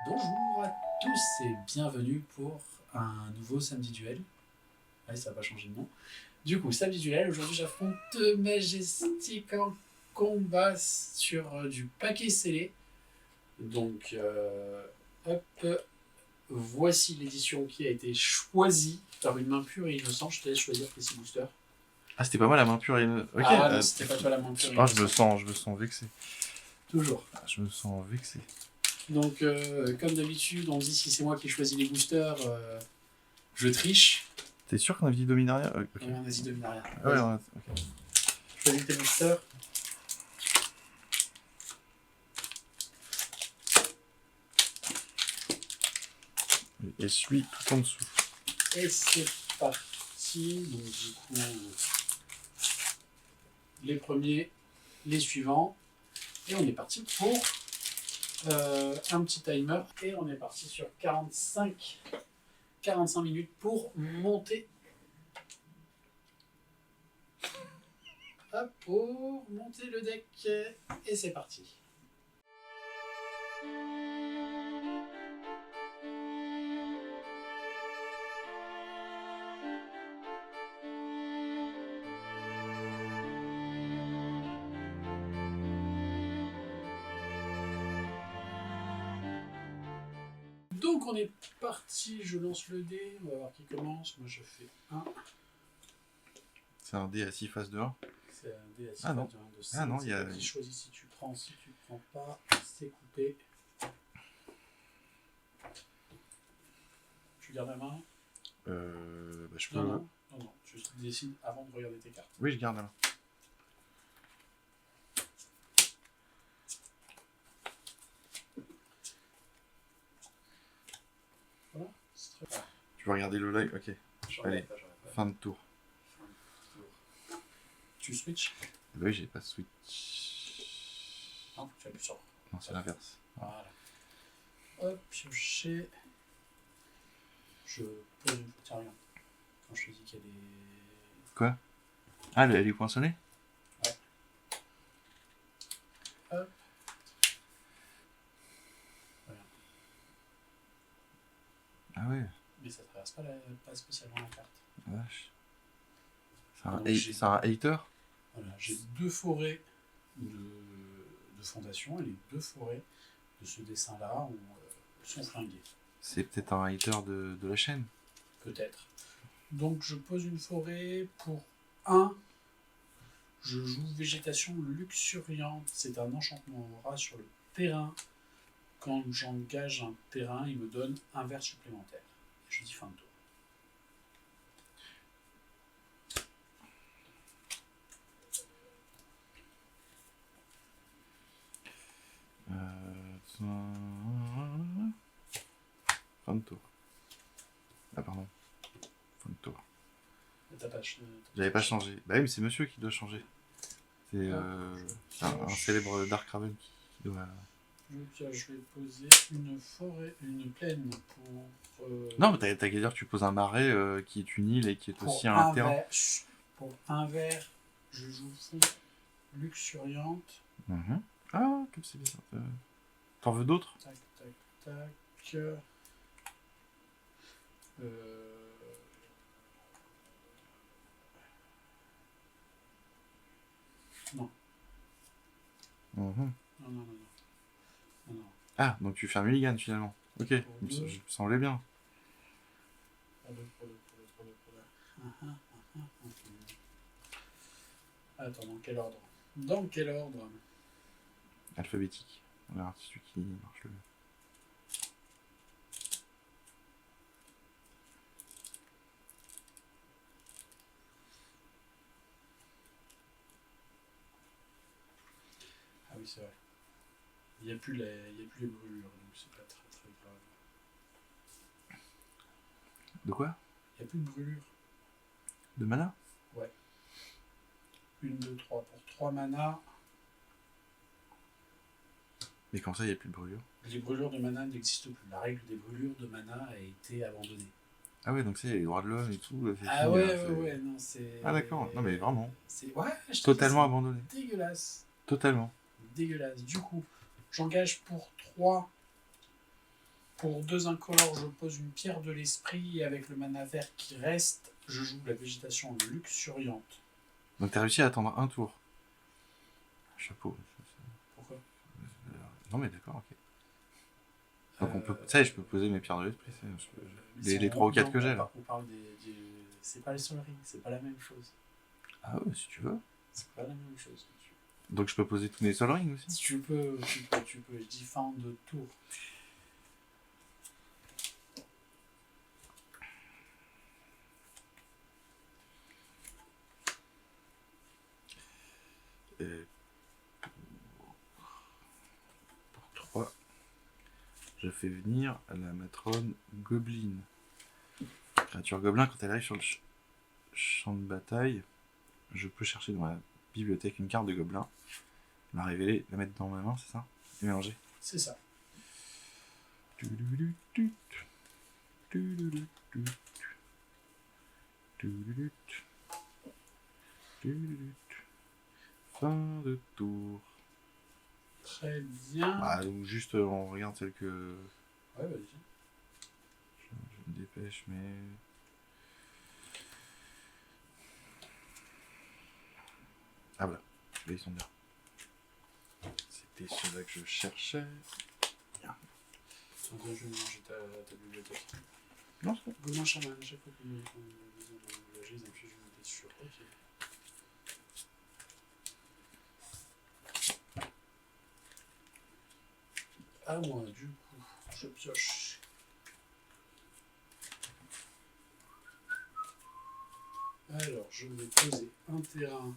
Bonjour à tous et bienvenue pour un nouveau Samedi Duel. Allez, ça va pas changer de nom. Du coup, Samedi Duel, aujourd'hui j'affronte Majestic en combat sur du paquet scellé. Donc, hop, voici l'édition qui a été choisie par une main pure et innocente. Je te laisse choisir tes 6 boosters. Ah, c'était pas moi la main pure et... Ok. Ah non, c'était pas toi la main pure et Ah, innocente. je me sens vexé. Toujours. Ah, je me sens vexé. Donc, comme d'habitude, on dit si c'est moi qui ai choisi les boosters, je triche. T'es sûr qu'on a dit Dominaria? Ok. Ouais, vas-y, Dominaria. Ouais, ouais, ok. Choisis tes boosters. Et je suis tout en dessous. Et c'est parti. Donc, du coup, les premiers, les suivants. Et on est parti pour un petit timer. Et on est parti sur 45 minutes pour monter. Hop, pour monter le deck. Et c'est parti. Donc on est parti, je lance le dé, on va voir qui commence. Moi je fais 1. C'est un dé à 6 faces de 1. C'est un dé à 6 Ah non. de 1 de 5. Ah non, il y a... Qui choisit si tu prends, si tu prends pas, c'est coupé. Tu gardes la main? je peux... Non, tu décides avant de regarder tes cartes. Oui, je garde la main. Voilà, c'est très bien. Tu veux regarder le live? Ok. Allez, fin de tour. Tu switches? Bah oui, j'ai pas switch. Non, tu appuies sur. Non, c'est l'inverse. Voilà. Hop, piocher. Je pose une fois. Tiens, regarde. Quand je te dis qu'elle est. Quoi? Ah, elle est poinçonnée? Ouais. Hop. Regarde. Ah ouais. Mais ça traverse pas spécialement la carte. Vache. Donc, C'est un hater? Voilà, j'ai 2 forêts de fondation et les 2 forêts de ce dessin-là sont flinguées. C'est peut-être un hater de la chaîne. Peut-être. Donc je pose une forêt pour 1. Je joue végétation luxuriante. C'est un enchantement aura sur le terrain. Quand j'engage un terrain, il me donne un vert supplémentaire. Et je dis fin de tour. Fin de tour. Ah pardon. Fin de tour. J'avais pas changé. Bah oui, mais c'est monsieur qui doit changer. C'est un célèbre Dark Raven qui doit... Je vais poser une forêt, une plaine pour... Non, mais t'as qu'à dire que tu poses un marais qui est une île et qui est aussi un terrain. Pour un vert, je joue fond luxuriante. Ah, comme c'est bizarre. T'en veux d'autres? Tac, tac, tac. Non. Non. Ah, donc tu fais un mulligan finalement. Ok, ça me semblait bien. Attends, dans quel ordre? Alphabétique. On verra celui qui marche le mieux. Ah oui, c'est vrai. Il n'y a plus les brûlures, donc c'est pas très très grave. De quoi? Il n'y a plus de brûlures. De mana? Ouais. 1, 2, 3 pour 3 mana. Mais comme ça, il n'y a plus de brûlure. Les brûlures de mana n'existent plus. La règle des brûlures de mana a été abandonnée. Ah ouais, donc c'est les droits de l'homme et tout. Ah ouais, non, c'est... Ah d'accord, non mais vraiment. C'est... Ouais, totalement abandonné. Dégueulasse. Totalement. Dégueulasse. Du coup, j'engage pour 3 Pour 2 incolores, je pose une pierre de l'esprit et avec le mana vert qui reste, je joue la végétation luxuriante. Donc t'as réussi à attendre un tour. Chapeau. Pourquoi Non mais d'accord, ok. Donc on peut, ça, je peux poser mes pierres de l'esprit. Les 3 ou 4 que j'ai là. On parle c'est pas les soleries, c'est pas la même chose. Ah ouais, si tu veux. C'est pas la même chose. Donc je peux poser tous mes Sol Rings aussi. Si tu peux. Je dis fin de tour. Pour 3, je fais venir la matrone Goblin. Créature Gobelin, quand elle arrive sur le champ de bataille, je peux chercher dans la bibliothèque une carte de Gobelin, la révéler, la mettre dans ma main, c'est ça? Et mélanger. C'est ça. Fin de tour. Très bien. Bah, donc juste on regarde celle que. Ouais, vas-y. Je me dépêche, mais. Ah voilà, là ils sont bien. C'était ceux-là que je cherchais. Bien. Attends, je vais manger ta bibliothèque. Non, c'est bon. Gobelin chaman, à chaque fois qu'on les inflige une blessure. Ok. À moi, du coup, je pioche. Alors, je vais poser un terrain.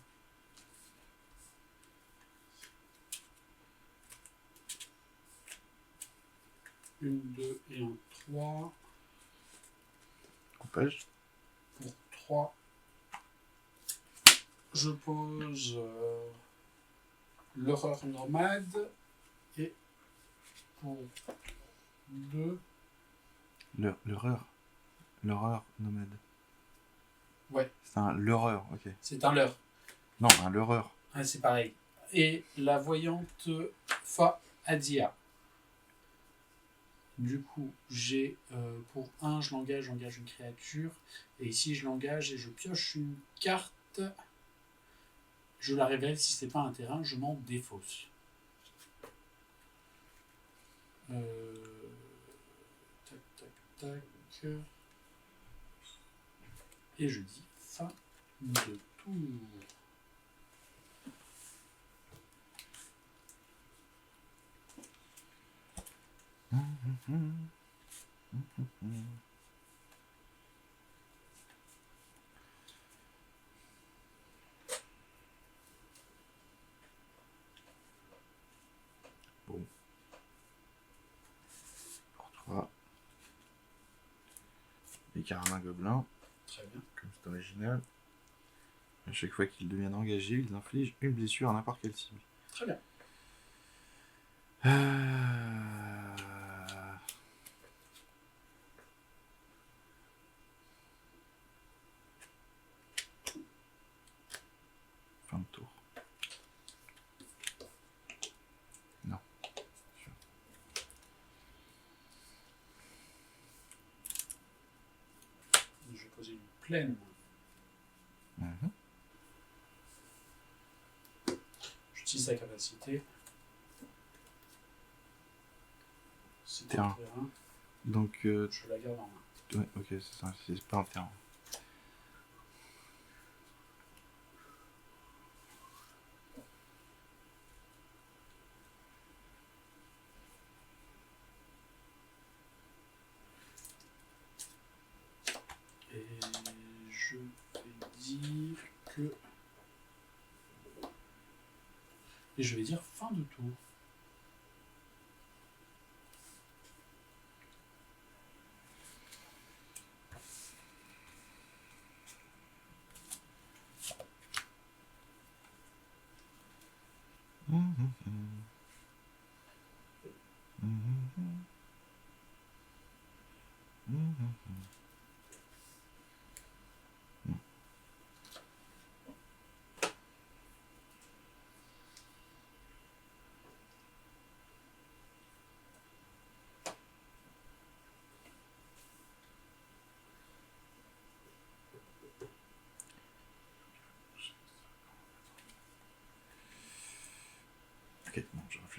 Une, 2 et un 3. Coupage. Pour 3, je pose l'horreur nomade. Et pour 2... L'horreur nomade. Ouais. C'est un l'horreur, ok. C'est un leurre. Non, un l'horreur. Ah, c'est pareil. Et la voyante Fa Adia. Du coup, j'ai pour 1, je l'engage une créature. Et ici, je l'engage et je pioche une carte. Je la révèle. Si c'est pas un terrain, je m'en défausse. Tac, tac, tac. Et je dis fin de tour. Bon. Pour 3. Les caramins gobelins. Très bien. Comme c'est original. À chaque fois qu'ils deviennent engagés, ils infligent une blessure à n'importe quelle cible. Très bien. Fin de tour. Non. Je vais poser une plaine. J'utilise sa capacité. C'est un terrain. Donc. Je la garde en main. Ouais, ok, c'est ça. C'est pas un terrain. Et je vais dire que... Et je vais dire fin de tour.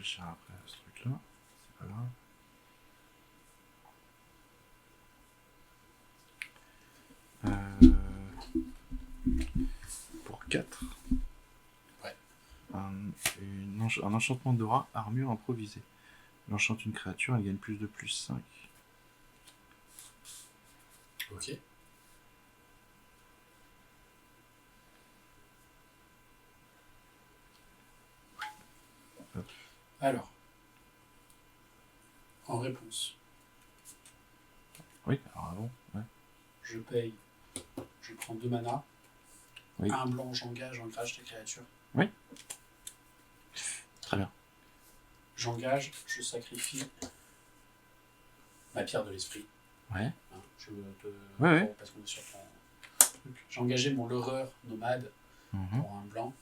réfléchir après à ce truc-là. C'est pas grave. Pour 4. Ouais. Un enchantement d'aura, armure improvisée. L'enchante une créature, elle gagne plus de plus 5. Ok. Hop. Alors, en réponse, Oui, alors avant, ouais. je paye, je prends 2 mana, Oui. un blanc, j'engage ta créature. Oui. Très bien. J'engage, je sacrifie ma pierre de l'esprit. Ouais. Hein, Ouais. parce qu'on est sur ton truc. J'ai engagé mon leurreur nomade pour un blanc.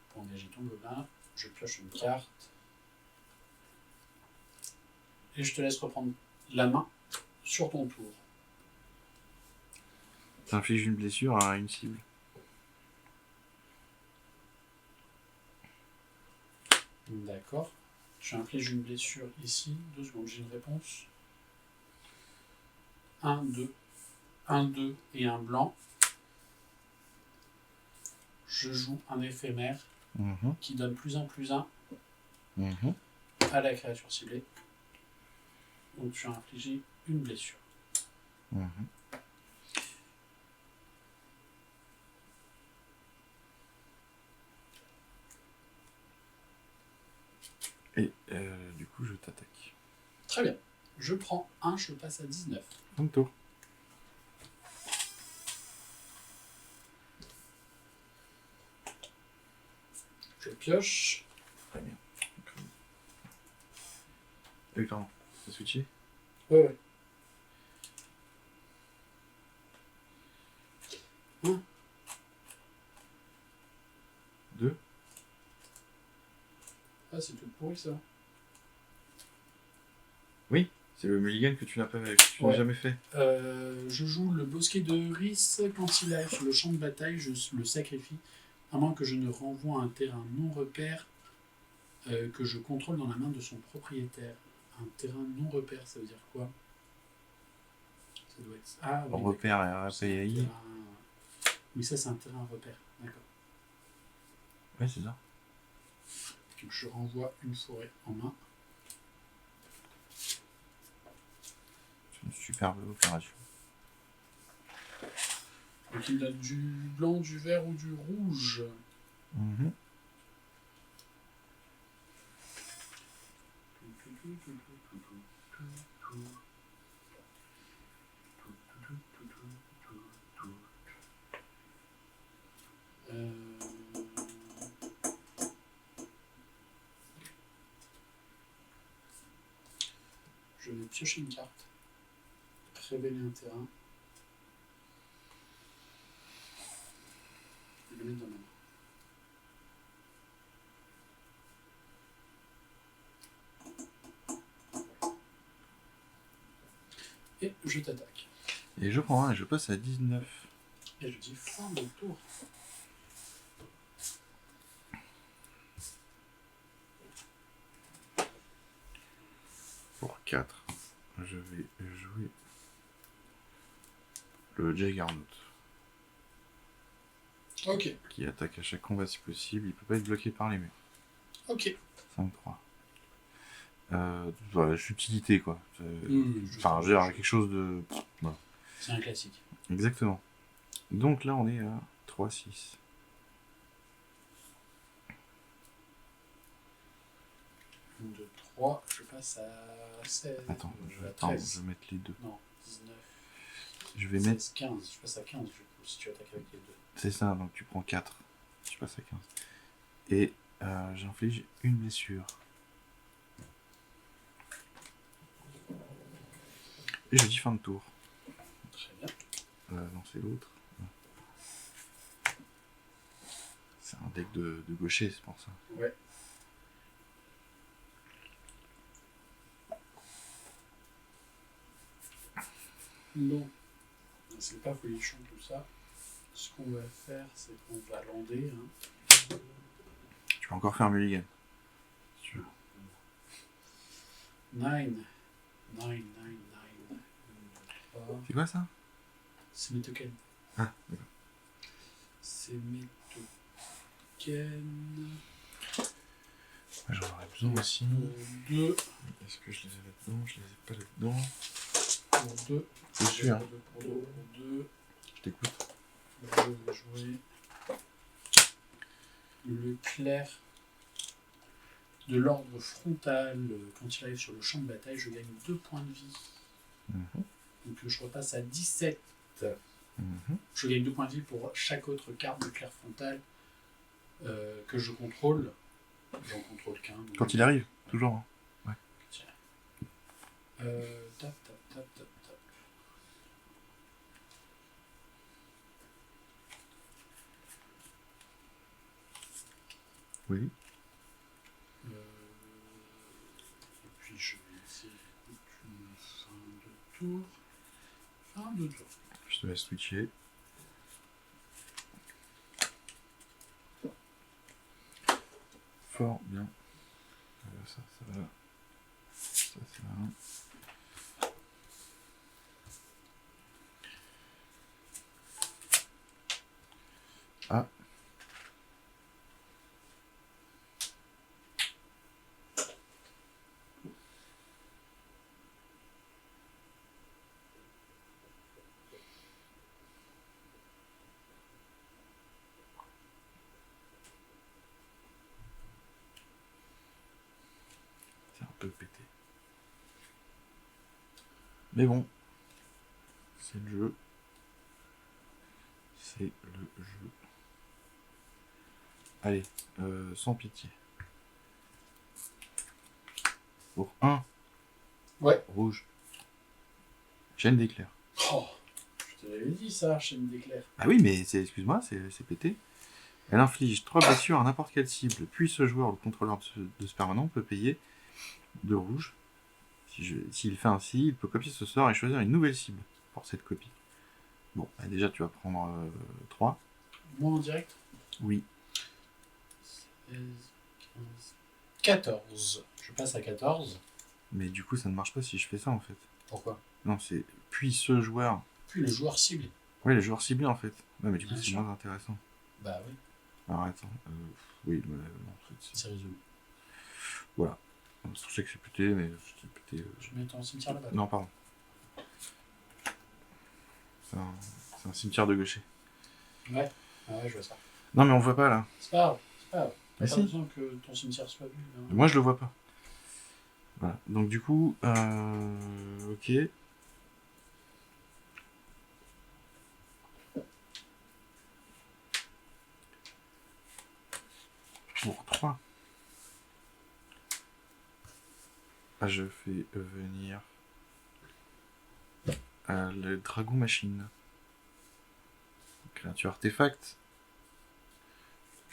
Pour engager ton gobelin, je pioche une carte. Et je te laisse reprendre la main sur ton tour. T'infliges une blessure à une cible. D'accord. Je inflige une blessure ici. 2 secondes, j'ai une réponse. 1, 2. 1, 2 et un blanc. Je joue un éphémère qui donne plus 1, plus 1 à la créature ciblée. Donc tu as infligé une blessure. Et du coup, je t'attaque. Très bien. Je prends 1, je passe à 19. Ton tour. Je pioche. Très bien. Oui, pardon. T'as switché ? Ouais. 1. 2. Ah, c'est tout pourri ça. Oui, c'est le mulligan que tu n'as jamais fait. Je joue le bosquet de Rhys. Quand il arrive sur le champ de bataille, je le sacrifie. À moins que je ne renvoie un terrain non repère que je contrôle dans la main de son propriétaire. Un terrain non repère, ça veut dire quoi? Ça doit être... Ah, oui, repère RAPI. Oui, ça c'est un terrain repère, d'accord. Ouais, c'est ça. Donc je renvoie une forêt en main. C'est une superbe opération. Donc il a du blanc, du vert ou du rouge. Je vais piocher une carte, révéler un terrain, et le mettre dans ma main. Et je t'attaque. Et je prends 1 et je passe à 19. Et je dis fin de tour. Pour 4, je vais jouer le Jaggernaut. Ok. Qui attaque à chaque combat si possible. Il peut pas être bloqué par les murs. Ok. 5-3. Voilà, futilité quoi. Enfin, j'ai quelque chose de. Voilà. C'est un classique. Exactement. Donc là, on est à 3-6. Une, 2, 3, je passe à 16. Attends, je vais mettre les deux. Non, 19. Je vais 16, mettre. 15, je passe à 15 du coup, si tu attaques avec les deux. C'est ça, donc tu prends 4. Je passe à 15. Et j'inflige une blessure. Et je dis fin de tour. Très bien. Non, c'est l'autre. C'est un deck de gaucher, c'est pour ça. Ouais. Bon. C'est pas folichon tout ça. Ce qu'on va faire, c'est qu'on va lander. Tu peux encore faire un mulligan. Si 9. 9. C'est quoi ça? C'est mes tokens. Ah, d'accord. C'est mes tokens. Ouais, j'en aurais besoin aussi. 2. Est-ce que je les ai là-dedans? Je les ai pas là-dedans. Pour 2. Je suis, hein. Pour 2. Je t'écoute. Je vais jouer le clair de l'ordre frontal. Quand il arrive sur le champ de bataille, je gagne 2 points de vie. Donc je repasse à 17. Je gagne 2 points de vie pour chaque autre carte de clair frontal que je contrôle. J'en contrôle qu'un. Quand il arrive, toujours. Hein. Ouais. Tap. Oui. Et puis je vais essayer une fin de tour. Fin de tour. Je te laisse switcher. Fort bien. Ça va. Ça va. Ah. C'est un peu pété. Mais bon. C'est le jeu. C'est le jeu. Allez, sans pitié. Pour 1. Ouais. Rouge. Chaîne d'éclair. Oh, je t'avais dit ça, chaîne d'éclair. Ah oui, mais excuse-moi, c'est pété. Elle inflige 3 blessures à n'importe quelle cible. Puis ce joueur, le contrôleur de ce permanent, peut payer 2 rouges. S'il fait ainsi, il peut copier ce sort et choisir une nouvelle cible pour cette copie. Bon, bah déjà tu vas prendre 3. Moi en direct? Oui. 16, 15, 14. Je passe à 14. Mais du coup, ça ne marche pas si je fais ça en fait. Pourquoi? Non, c'est puis ce joueur. Puis le joueur ciblé. Oui, le joueur ciblé en fait. Ouais, mais du coup, Bien c'est sûr. moins intéressant. Bah oui. Alors attends. Oui, mais non, en fait, C'est résolu. Voilà. Je sais que c'est pété, mais c'est pété. Je mets ton cimetière là-bas. Non, pardon. C'est un cimetière de gaucher. Ouais, je vois ça. Non, mais on voit pas là. C'est pas grave. T'as Mais pas si. besoin que ton cimetière soit vu. Hein. Moi, je le vois pas. Voilà. Donc du coup, ok. Pour 3. Ah, je fais venir le dragon machine. Créature artefact.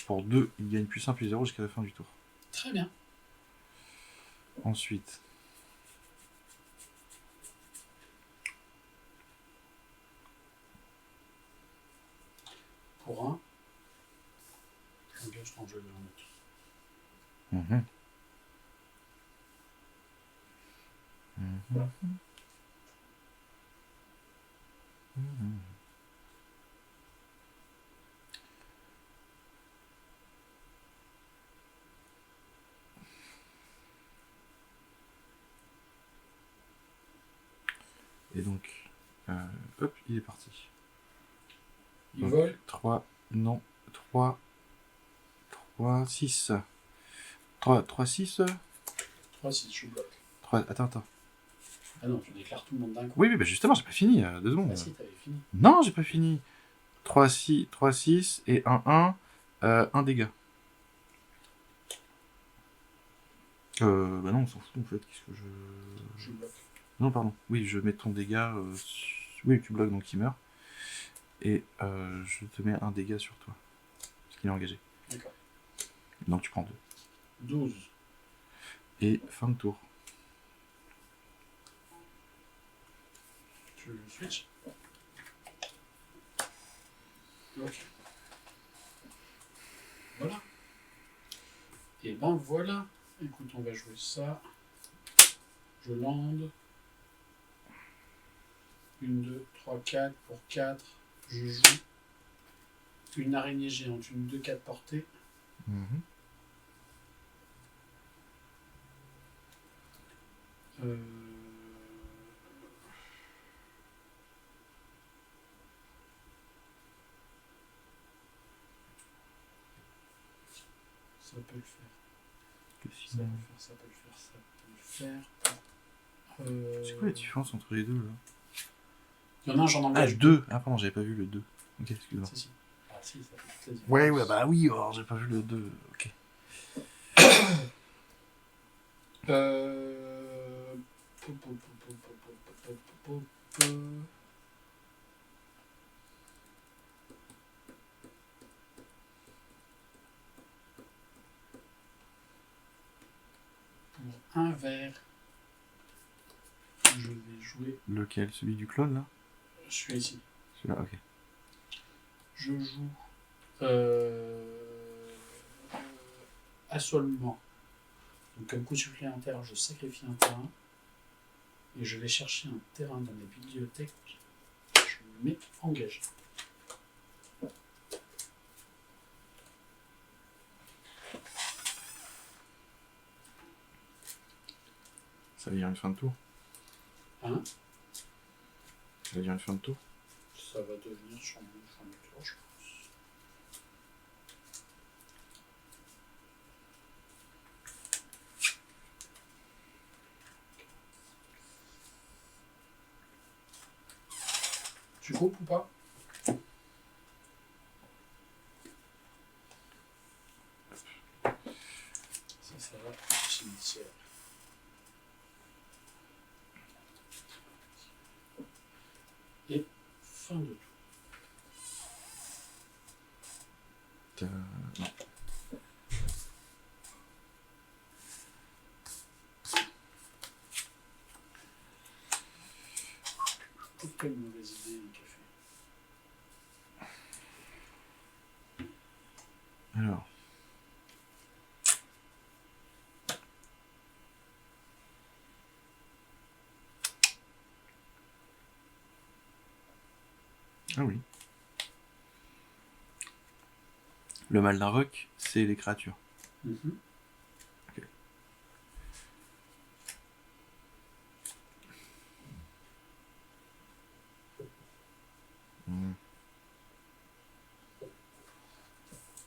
Pour 2, il gagne +1 +0 jusqu'à la fin du tour. Très bien. Ensuite. Pour 1. Engage ton jeu de honte. Et donc, hop, il est parti. Il vole. 3, non, 3, 6. 3, 6. 3, 6, je bloque. 3, attends. Ah non, tu déclares tout le monde d'un coup. Oui, mais justement, j'ai pas fini, 2 secondes. Ah si, t'avais fini. Non, j'ai pas fini. 3, 6 et 1, 1 dégât. Bah non, on s'en fout en fait. Qu'est-ce que Je bloque. Non, pardon. Oui, je mets ton dégât. Oui, tu bloques donc il meurt. Et je te mets 1 dégât sur toi. Parce qu'il est engagé. D'accord. Donc tu prends 2. 12. Et fin de tour. Tu switch. Ok. Voilà. Et ben voilà. Écoute, on va jouer ça. Je lande. 1, 2, 3, 4 pour 4. Je joue une araignée géante, une 2-4 portée. Ça peut le faire. Ça peut le faire. C'est quoi la différence entre les deux là? Il y en a un, j'en engage. Ah, 2. Ah, pardon, j'avais pas vu le 2. Ok, excuse-moi. Si. Ah, si, ça fait toute la différence. Ouais, bah oui, alors j'ai pas vu le 2. Ok. Pour un vert, je vais jouer. Lequel? Celui du clone là? Je suis ici. Celui-là, ok. Je joue assolement. Donc comme coup supplémentaire, je sacrifie un terrain et je vais chercher un terrain dans ma bibliothèque. Je le mets engagé. Ça veut dire une fin de tour? Hein? Ça veut dire une fin de tour? Ça va devenir sur une fin de tour, je pense. Tu coupes ou pas? Ça va, cimetière. Et fin de tour. Non. Quelle mauvaise idée, le café. Alors. Ah oui. Le mal d'un roc, c'est les créatures. Mm-hmm. Ok.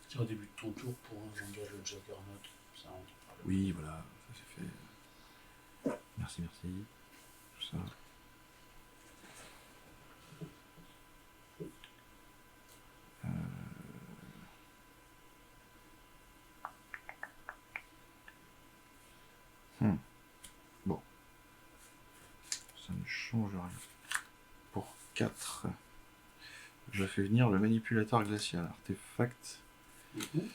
C'est au début de ton tour pour un j'engage le Juggernaut. Ça, oui, voilà, ça c'est fait. Merci. Tout ça. Bon. Ça ne change rien. Pour 4, je fais venir le manipulateur glacial, artefact. Mm-hmm.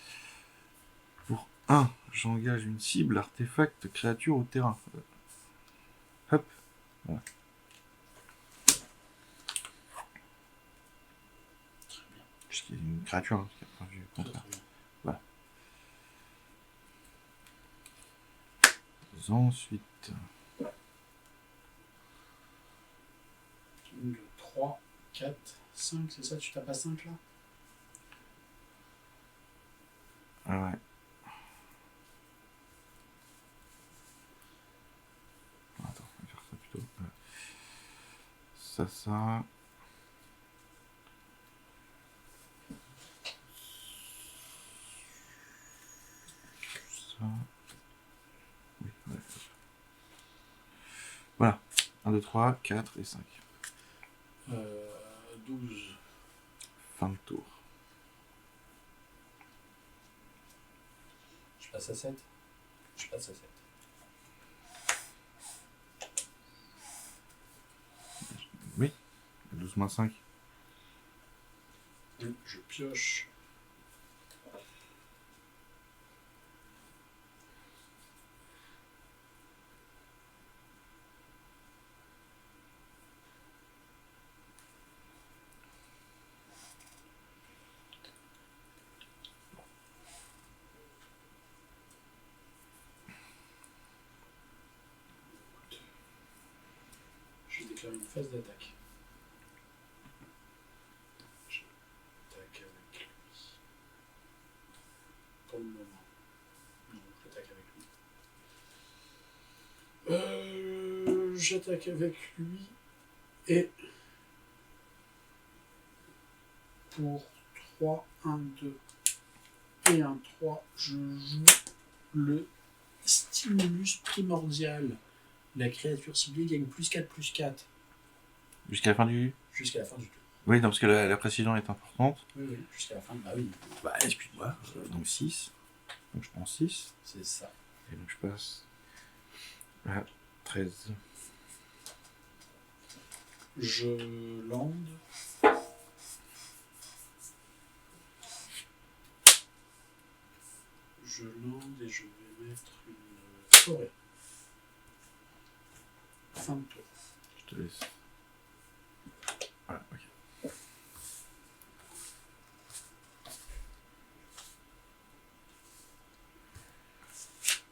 Pour 1, j'engage une cible, artefact, créature au terrain. Hop. Voilà. Très bien. Puisqu'il y a une créature, hein, qui a pas vu le contraire. Voilà. Ensuite. 1, 2, 3, 4, 5, c'est ça? Tu tapes à 5 là? Ah ouais. Attends, on va faire ça plutôt. Ça. Ça. Oui, ouais. Voilà. 1, 2, 3, 4 et 5. 12. Fin de tour. Je passe à 7. Je passe à 7. Oui. 12 moins 5. Je pioche. faire une phase d'attaque. J'attaque avec lui. Pour le moment. Non, j'attaque avec lui. J'attaque avec lui. Et pour 3, 1, 2 et 1, 3, je joue le stimulus primordial. La créature ciblée gagne plus 4. Jusqu'à la fin du... Jusqu'à la fin du tour. Oui, non, parce que la précision est importante. Oui, jusqu'à la fin. Bah oui. Bah, excuse-moi. Donc 6. Donc je prends 6. C'est ça. Et donc je passe à 13. Je lande. Je lande et je vais mettre une forêt. Fin de tour. Je te laisse. Voilà, ok.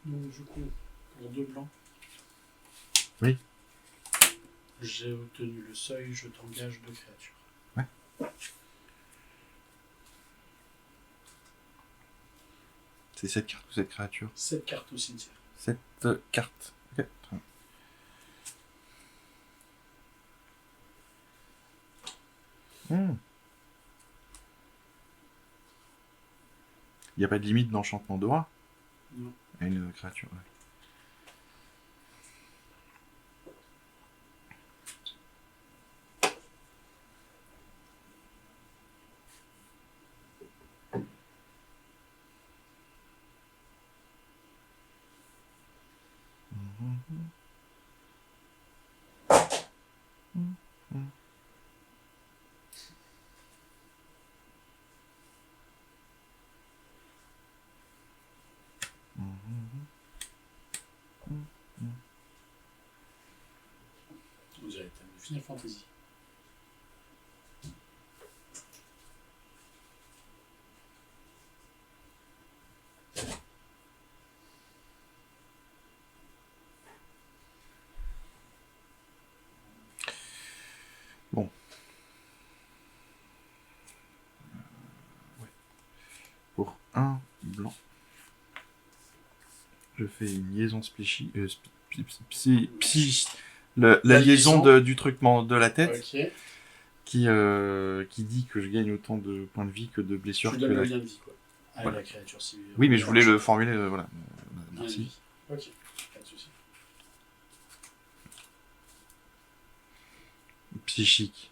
Donc du coup, pour 2 blancs. Oui. J'ai obtenu le seuil, je t'engage 2 créatures. Ouais. C'est 7 cartes ou 7 créatures? 7 cartes au cimetière. 7 cartes. Ok. Très bien. Il n'y a pas de limite d'enchantement d'aura? Non. À une créature, ouais. On dirait thème de Final Fantasy. Bon. Ouais. Pour un blanc, je fais une liaison splichy. La liaison du truc de la tête. Ok. Qui dit que je gagne autant de points de vie que de blessures. Tu donnes le lien de vie, quoi. À voilà. La créature civile. Oui, mais je voulais le formuler, voilà. Merci. Ok, pas de soucis. Psychique.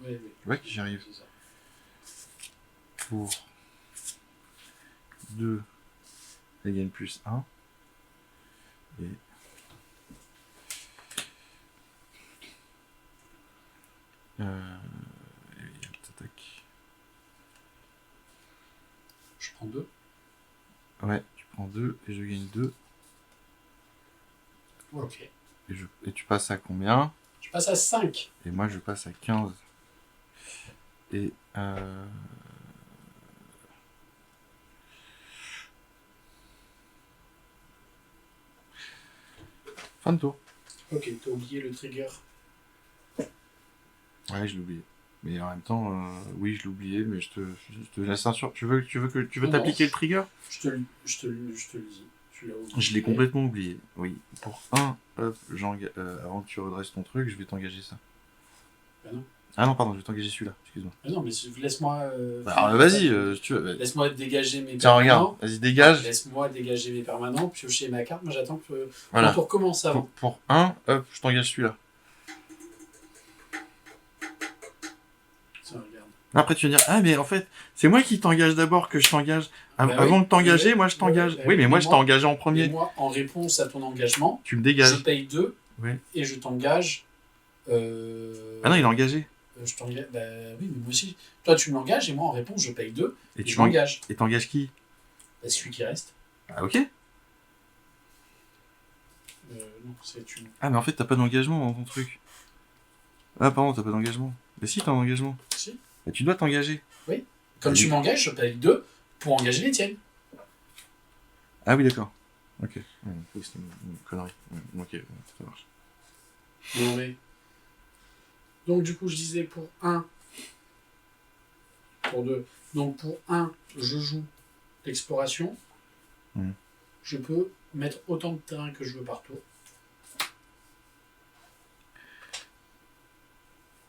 Oui. Ouais, j'y arrive. Pour 2, elle gagne plus 1. Et... elle t'attaque. Je prends 2. Ouais, tu prends 2 et je gagne 2. Ok. Et tu passes à combien? Je passe à 5. Et moi, je passe à 15. Et... fin de tour. Ok, t'as oublié le trigger. Ouais, je l'ai oublié. Mais en même temps, oui, je l'ai oublié, mais je te laisse un sur. Tu veux t'appliquer le trigger? Je te le dis. Tu l'as oublié. Je l'ai complètement oublié. Oui. Pour 1, hop, avant que tu redresses ton truc, je vais t'engager ça. Bah non. Ah non, pardon, je vais t'engager celui-là. Excuse-moi. Ah non, mais laisse-moi. Alors, vas-y, si tu veux. Laisse-moi dégager mes Tiens, permanents. regarde, vas-y, dégage. Laisse-moi dégager mes permanents, piocher ma carte. Moi, j'attends que voilà. le tour commence avant. Pour 1, hop, je t'engage celui-là. Tiens, regarde. Après, tu vas dire, ah, mais en fait, c'est moi qui t'engage d'abord que je t'engage. Avant de t'engager, moi, je t'engage. Oui, mais moi, je t'ai engagé en premier. Et moi, en réponse à ton engagement, tu me dégages. Je paye 2 et je t'engage. Ah non, il est engagé. Je t'engage. Bah oui, mais moi aussi. Toi, tu m'engages et moi, en réponse, je paye 2 et tu je m'engage. Et t'engages qui? Bah, celui qui reste. Ah, ok. Non, c'est tu. Ah, mais en fait, t'as pas d'engagement dans ton truc. Ah, pardon, t'as pas d'engagement. Mais si, t'as un engagement. Si. Et tu dois t'engager. Oui. Comme tu m'engages, je paye 2 pour engager les tiennes. Ah oui, d'accord. Ok. Oui, c'était une connerie. Ok, ça marche. Non, mais. Donc du coup, je disais pour 1, pour 2. Donc pour 1, je joue l'exploration. Je peux mettre autant de terrain que je veux par tour.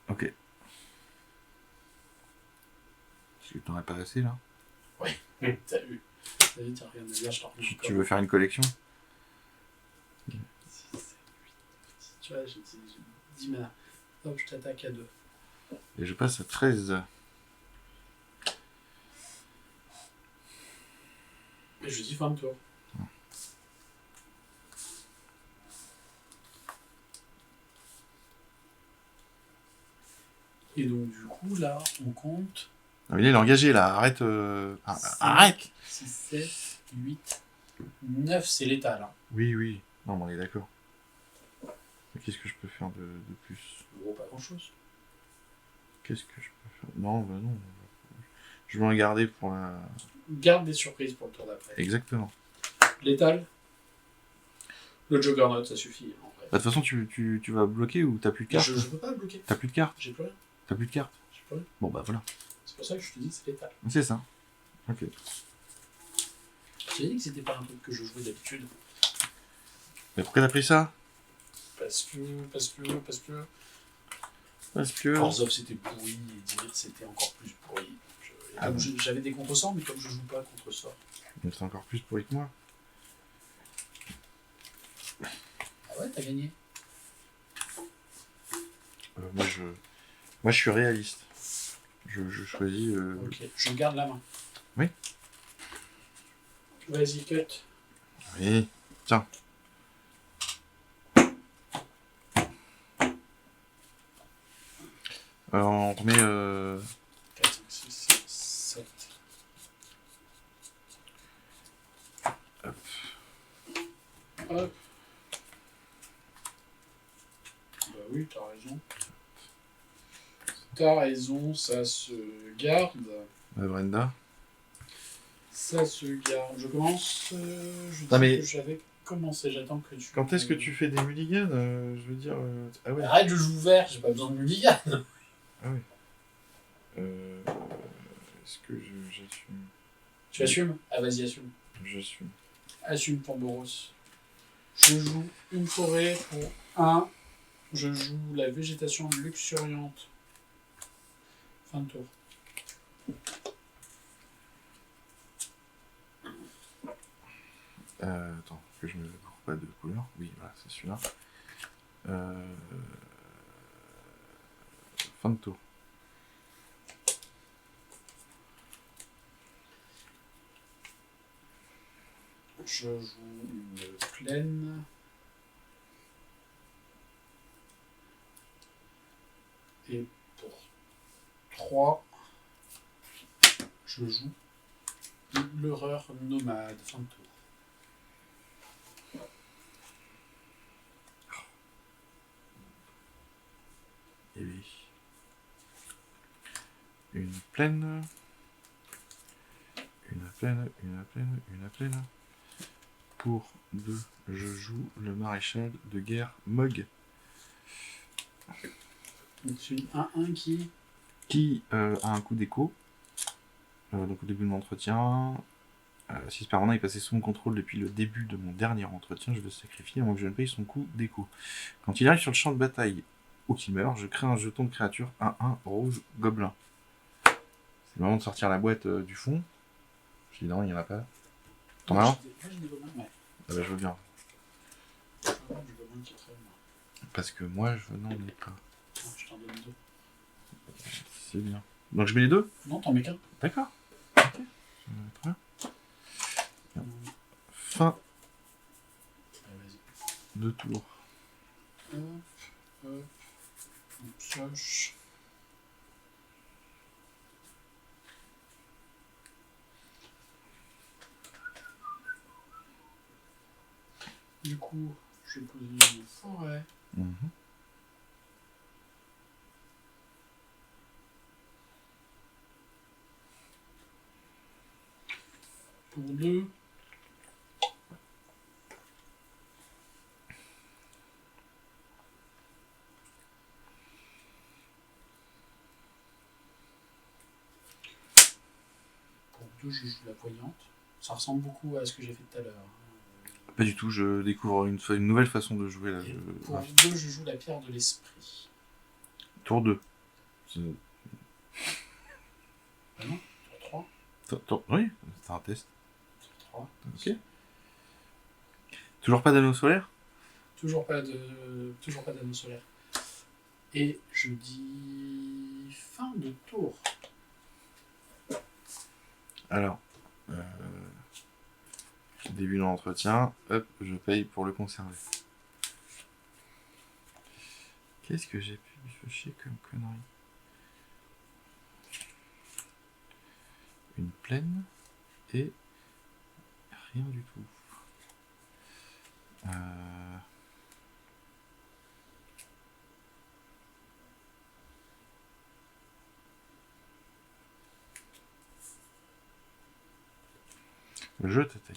Ok. Tu t'en as pas assez là? Oui, t'as vu. T'as vu, t'as rien à dire, je t'en remets. Tu veux faire une collection? 6, 7, 8, 9, 10. Tu vois, j'ai 10 mana. Hop, je t'attaque à 2. Et je passe à 13. Et je dis fin de tour. Et donc, du coup, là, on compte. Non, il est engagé là, arrête. 5, arrête 6, 7, 8, 9, c'est létal. Hein. Oui, oui. Non, mais on est d'accord. Mais qu'est-ce que je peux faire de plus? Gros, pas grand-chose. Qu'est-ce que je peux faire? Non, bah non. Je vais en garder pour la. Garde des surprises pour le tour d'après. Exactement. Létal. Le Juggernaut, ça suffit. En vrai. Bah, de toute façon, tu vas bloquer ou t'as plus de cartes? Je peux pas bloquer. T'as plus de cartes? J'ai plus rien. T'as plus de cartes? J'ai plus rien. Bon, bah voilà. C'est pour ça que je te dis que c'est létal. C'est ça. Ok. Je t'ai dit que c'était pas un truc que je jouais d'habitude. Mais pourquoi t'as pris ça? Parce que... Force of c'était pourri et Dimir c'était encore plus pourri. J'avais des contre-sorts, mais comme je joue pas contre-sorts. Donc c'est encore plus pourri que moi. Ah ouais, t'as gagné. Moi je suis réaliste. Je choisis. Ok, je garde la main. Oui. Vas-y, cut. Oui. Tiens. Alors, on remet 4, 5, 6, 7. Hop. Hop. Bah oui, t'as raison. T'as raison, ça se garde. Brenda. Ça se garde. Je commence. Je dis que j'avais commencé. J'attends que tu. Quand est-ce que tu fais des mulligans? Je veux dire. Ah ouais. Arrête, je joue vert, j'ai pas besoin de mulligan. Ah oui. Est-ce que j'assume? Tu assumes? Ah vas-y, assume. J'assume. Assume ton Boros. Je joue une forêt pour 1. Je joue la végétation luxuriante. Fin de tour. Attends, que je me cours pas de couleur. Oui, voilà, c'est celui-là. Fin de tour. Je joue une plaine. Et pour 3, je joue l'horreur nomade. Fin de tour. Et oui. Une plaine. Une plaine. Pour 2, je joue le maréchal de guerre Mog. Donc c'est une 1-1 qui a un coup d'écho. Donc au début de l'entretien, si ce permanent est passé sous mon contrôle depuis le début de mon dernier entretien, je le sacrifie avant que je ne paye son coup d'écho. Quand il arrive sur le champ de bataille ou qu'il meurt, je crée un jeton de créature 1-1 rouge gobelin. C'est le moment de sortir la boîte du fond. Je dis non, il n'y en a pas. T'en as un? Moi j'ai des gobelins, ouais. Ah bah je veux bien. Je veux du gobelin qui est très bien. Parce que moi je n'en ai pas. Non, je t'en donne 2. C'est bien. Donc je mets les 2? Non, t'en mets qu'un. D'accord. Ok. Très bien. Fin Vas-y. de tour. Hop, hop. On pioche. Du coup, je pose une forêt. Pour 2. 2, je joue la voyante. Ça ressemble beaucoup à ce que j'ai fait tout à l'heure. Pas du tout, je découvre une nouvelle façon de jouer là. Pour 2, je joue la pierre de l'esprit. Tour 2. Ah non, tour 3. Oui, c'est un test. Tour 3. Ok. Toujours pas d'anneau solaire? Toujours pas d'anneau solaire. Et je dis fin de tour. Alors, début de l'entretien, hop, je paye pour le conserver. Qu'est-ce que j'ai pu piocher comme connerie? Une plaine et rien du tout. Je t'attaque.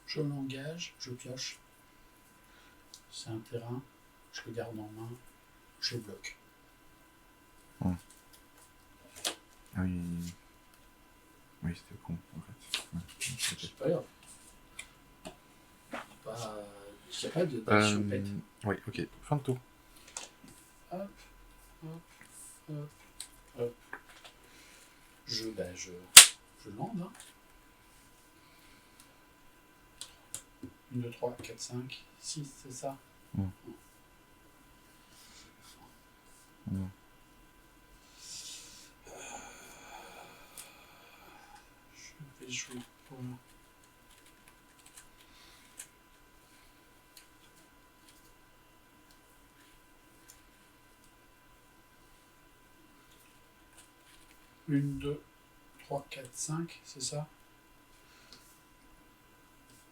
Je l'engage, je pioche. C'est un terrain, je le garde en main, je bloque. Ah oui. Oui, c'était con en fait. Ouais, c'est pas grave. Il n'y a pas d'action bête. Oui, ok. Fin de tour. Hop, hop, hop, hop. Je lande. Hein. 1, 2, 3, 4, 5, 6, c'est ça. Je vais jouer pour... Une, 2, 3, 4, 5, c'est ça.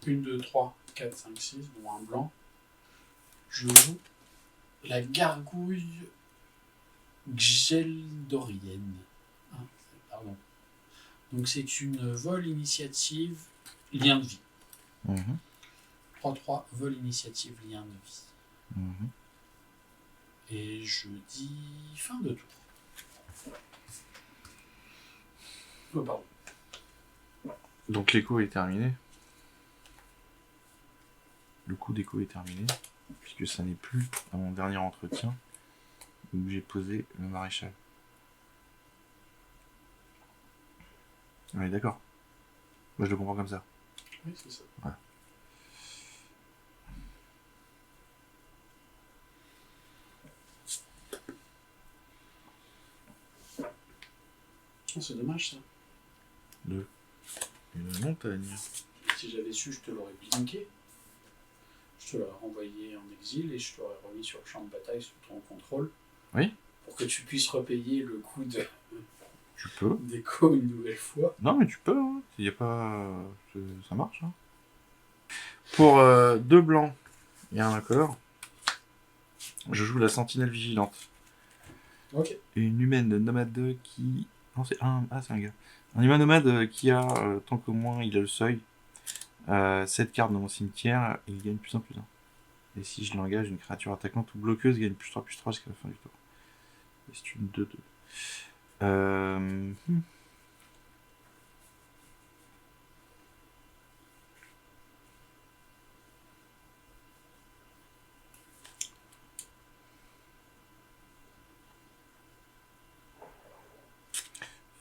1, 2, 3, 4, 5, 6, bon, un blanc. Je joue la gargouille Ggeldorienne. Hein, pardon. Donc c'est une vol initiative, lien de vie. 3-3, vol initiative, lien de vie. Et je dis fin de tour. Pardon. Donc l'écho est terminé. Le coup d'écho est terminé, puisque ça n'est plus à mon dernier entretien où j'ai posé le maréchal. Oui, d'accord. Moi je le comprends comme ça. Oui, c'est ça. Ouais. Oh, c'est dommage ça. Une montagne. Si j'avais su, je te l'aurais blinké. Je te l'aurais renvoyé en exil et je t'aurais remis sur le champ de bataille sous ton contrôle. Oui. Pour que tu puisses repayer le coût de... Tu peux. D'écho une nouvelle fois. Non, mais tu peux. Hein. Y a pas... Ça marche. Hein. Pour 2 blancs et un incolore, je joue la sentinelle vigilante. Ok. Une humaine nomade qui... Non, c'est un... Ah, c'est un gars. Un humain nomade qui a, tant qu'au moins il a le seuil, 7 cartes dans mon cimetière, et il gagne plus 1/+1. Et si je l'engage, une créature attaquante ou bloqueuse gagne +3/+3 jusqu'à la fin du tour. Et c'est une 2/2.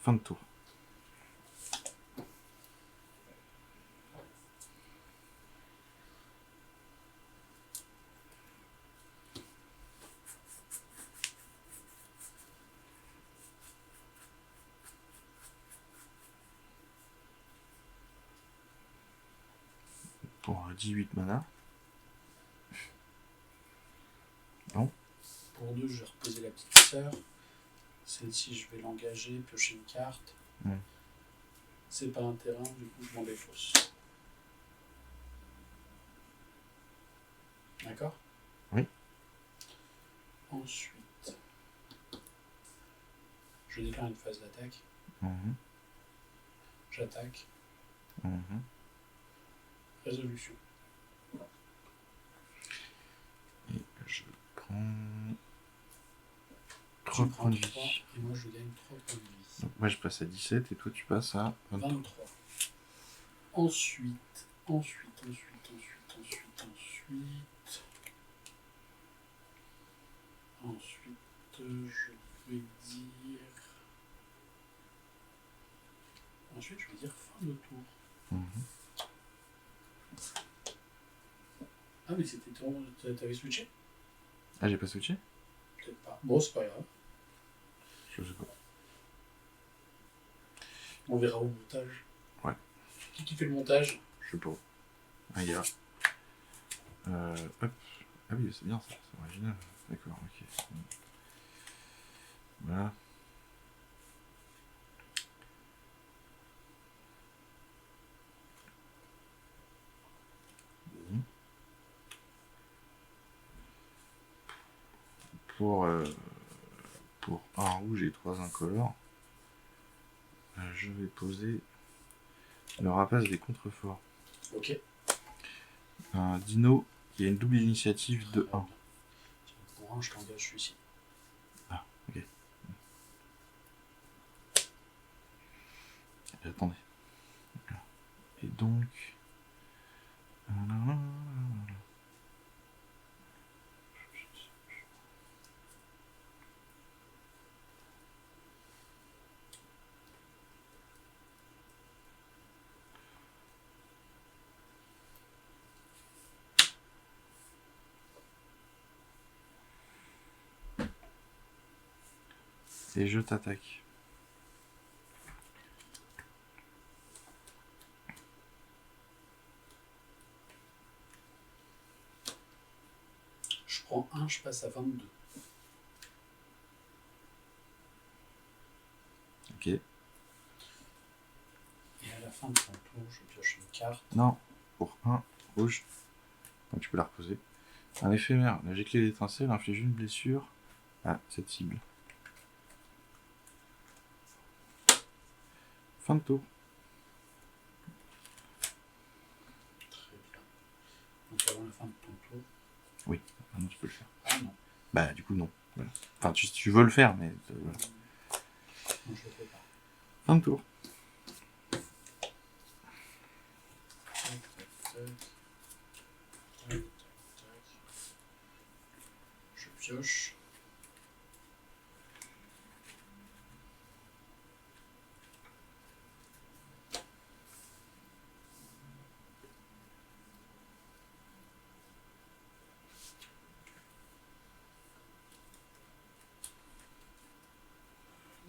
Fin de tour. Pour 18 mana. Non. Pour 2, je vais reposer la petite sœur. Celle-ci, je vais l'engager, piocher une carte. C'est pas un terrain, du coup, je m'en défausse. D'accord? Oui. Ensuite, je déclare une phase d'attaque. J'attaque. Résolution. Et je prends 3 points de vie. Et moi je gagne 3 points de vie. Donc moi je passe à 17 et toi tu passes à 23. Ensuite, je vais dire... Ensuite, je vais dire fin de tour. Ah, mais c'était ton... T'avais switché? Ah, j'ai pas switché? Peut-être pas. Bon, c'est pas grave. Je sais pas. On verra au montage. Ouais. Qui fait le montage? Je sais pas. Un gars. Hop. Ah oui, c'est bien ça, c'est original. D'accord, ok. Voilà. Bon. Pour un rouge et 3 incolores, je vais poser le rapace des contreforts. Ok. Un dino qui a une double initiative de 1. Pour un, je t'engage celui-ci. Ah, ok. Attendez. Et donc... Et je t'attaque. Je prends 1, je passe à 22. Ok. Et à la fin de ton tour, je pioche une carte. Non, pour 1 rouge. Donc tu peux la reposer. Un éphémère, la giclée d'étincelle inflige une blessure à cette cible. Fin de tour. Très bien. Donc avant la fin de ton tour. Oui, maintenant tu peux le faire. Ah non. Bah du coup non. Voilà. Enfin tu veux le faire mais... voilà. Non, je le fais pas. Fin de tour. Je pioche.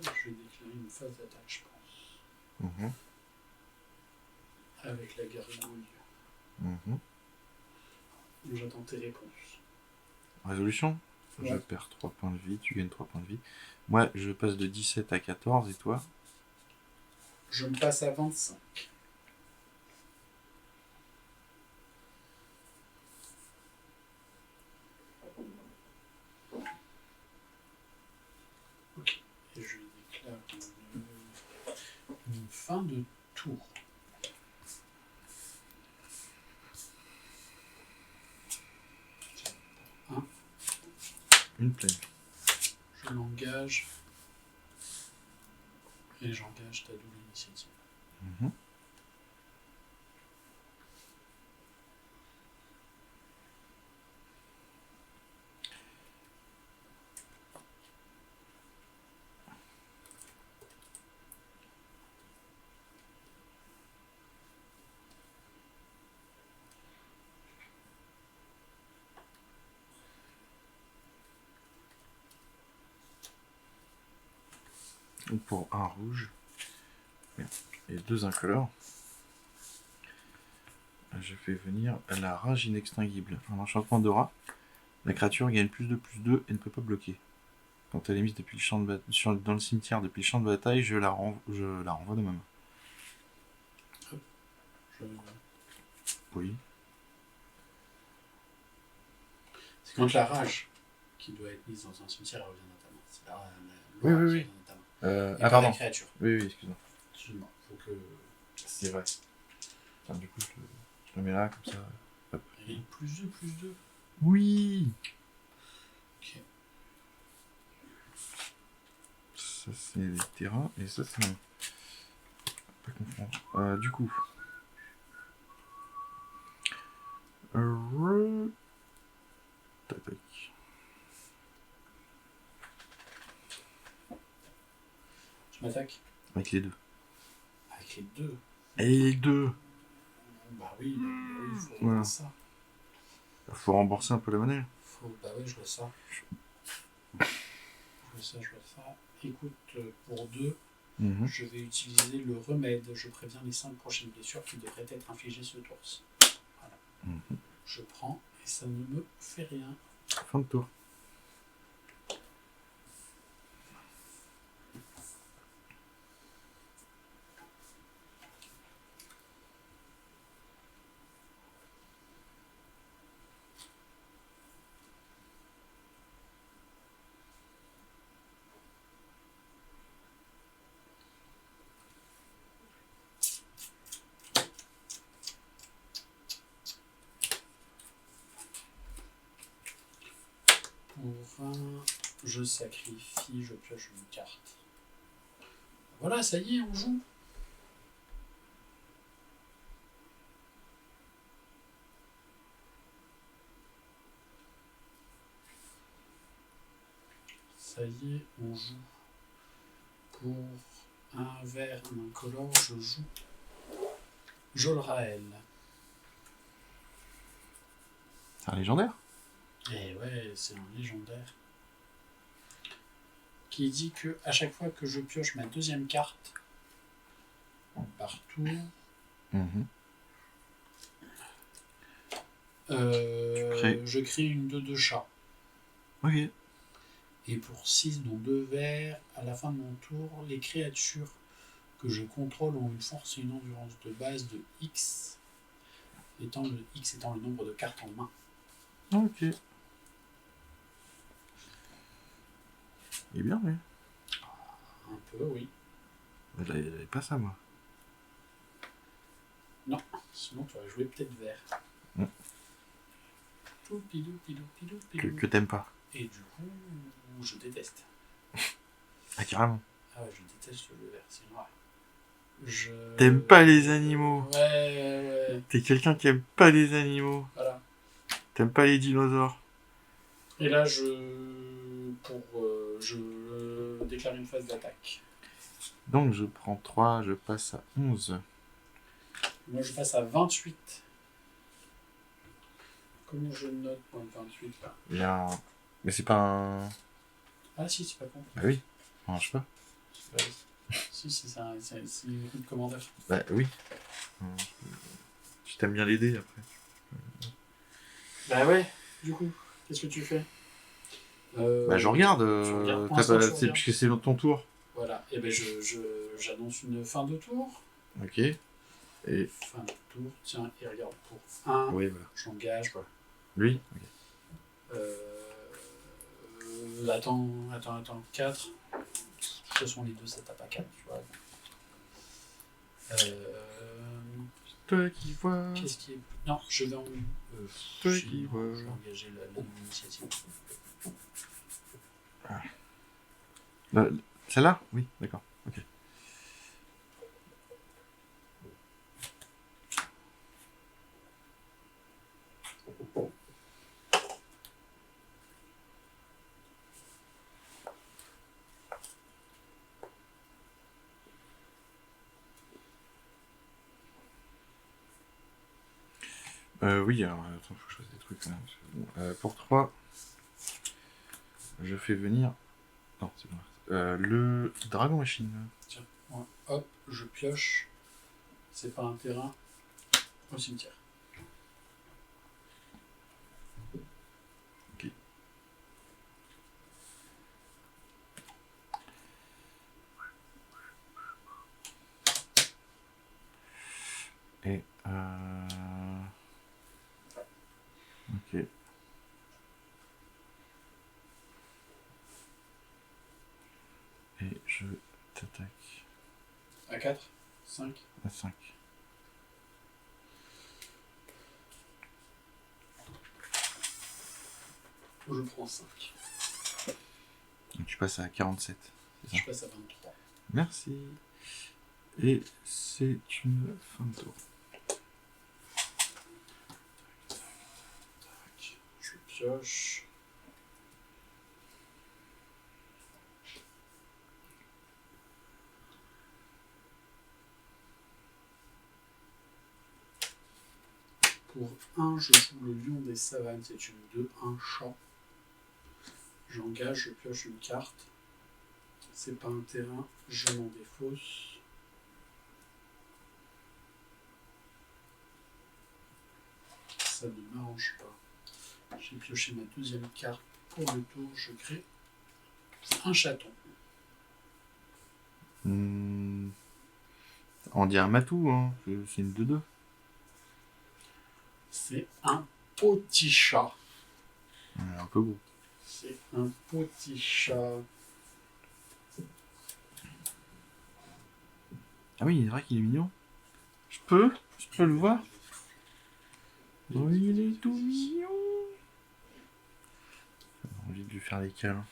Je vais déclarer une phase d'attaque, je pense. Avec la gargouille. J'attends tes réponses. Résolution. Ouais. Je perds 3 points de vie, tu gagnes 3 points de vie. Moi, je passe de 17 à 14, et toi? Je me passe à 25. Ok. Et je déclare une fin de tour. Une plaine. Je l'engage. Et j'engage ta double initiative. Pour un rouge et 2 incolores, je fais venir la rage inextinguible. Un enchantement d'aura. La créature gagne +2/+2 et ne peut pas bloquer. Quand elle est mise depuis le champ de dans le cimetière depuis le champ de bataille, je la renvoie de ma main. Oui. C'est quand la rage qui doit être mise dans un cimetière revient dans ta main. C'est la Oui. qui revient dans ta main. Et pardon. la créature. Oui, excuse-moi. Excuse-moi. Faut que... C'est vrai. Enfin, du coup, le mets là, comme ça. Hop. Et plus 2, plus 2. Oui. Ok. Ça, c'est les terrains, et ça, c'est... Pas confondre. Du coup... Tac. Je m'attaque. Avec les deux. Avec les deux. Et les deux. Bah oui, il faut Voilà. ça. Faut rembourser un peu la monnaie. Bah ouais, je vois ça. Je vois ça. Écoute, pour 2, je vais utiliser le remède. Je préviens les 5 prochaines blessures qui devraient être infligées ce tour. Voilà. Je prends et ça ne me fait rien. Fin de tour. Pour 1, je sacrifie, je pioche une carte. Voilà, ça y est, on joue. Ça y est, on joue. Pour un vert, un incolore, je joue Jolrael. C'est un légendaire? Et ouais, c'est un légendaire. Qui dit que à chaque fois que je pioche ma deuxième carte par tour, je crée une 2/2 chat. Ok. Et pour 6 dont 2 verts, à la fin de mon tour, les créatures que je contrôle ont une force et une endurance de base de X, X étant le nombre de cartes en main. Ok. Il est bien, lui. Un peu, oui. Il avait pas ça, moi. Non, sinon tu aurais joué peut-être vert. Que t'aimes pas. Et du coup, je déteste. Ah, carrément. Ah ouais, je déteste le vert, c'est noir. T'aimes pas les animaux. Ouais. T'es quelqu'un qui aime pas les animaux. Voilà. T'aimes pas les dinosaures. Et là, je déclare une phase d'attaque. Donc, je prends 3, je passe à 11. Moi, je passe à 28. Comment je note pour le 28 là? Bien. Mais c'est pas un... Ah si, c'est pas con. Bah oui. Non, je sais pas. Si, c'est une roue de commandeur. Bah oui. Tu t'aimes bien l'aider après. Bah ouais, du coup, qu'est-ce que tu fais? Bah je regarde. Puisque c'est ton tour. Voilà, et ben j'annonce une fin de tour. Ok. Et... Fin de tour, tiens, et regarde, pour 1, oui, voilà. j'engage. Voilà. Lui okay. Attends, 4. De toute façon, les deux, ça tape à 4, tu vois. Toi qui vois. Qu'est-ce qui est... Non, je vais en... Toi qui vois. Je vais engager l'initiative. Ah. Celle-là? Oui, d'accord. Ok. Oui, alors, attends, faut que je fasse des trucs. Là. Pour 3, je fais venir... Non, c'est bon. Le dragon machine. Tiens, ouais. Hop, je pioche. C'est pas un terrain. Au cimetière. Ok. Et... Ok. Et je t'attaque. À 4 5 À 5. Je prends 5. Donc tu passes à 47. Je passe à 23. Merci. Et c'est une fin de tour. Je pioche. Pour 1, je joue le lion des savanes, c'est une 2-1 chat. J'engage, je pioche une carte. C'est pas un terrain, je m'en défausse. Ça ne m'arrange pas. J'ai pioché ma deuxième carte. Pour le tour, je crée un chaton. On dit un matou, hein. C'est une 2-2. C'est un petit chat. Un peu gros. C'est un petit chat. Ah oui, c'est vrai qu'il est mignon. Je peux le voir. Oh, il est tout mignon. J'ai envie de lui faire des câlins.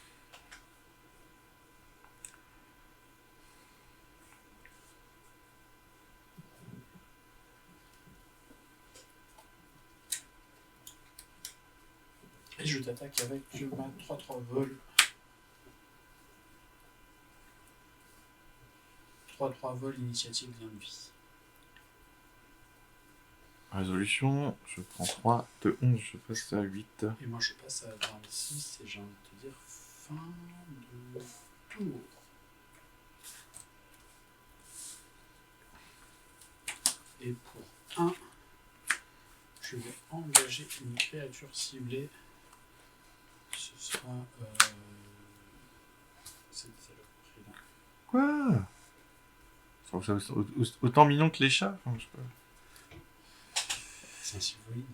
Et je t'attaque avec ma 3-3 vol. 3-3 vol, initiative, gain de vie. Résolution, je prends 3, de 11, je passe à 8. Et moi je passe à 26 et j'ai envie de te dire fin de tour. Et pour 1, je vais engager une créature ciblée. Ce sera... c'est saloperie là. Quoi? Autant mignon que les chats, enfin, je sais pas. C'est un sylvoïde.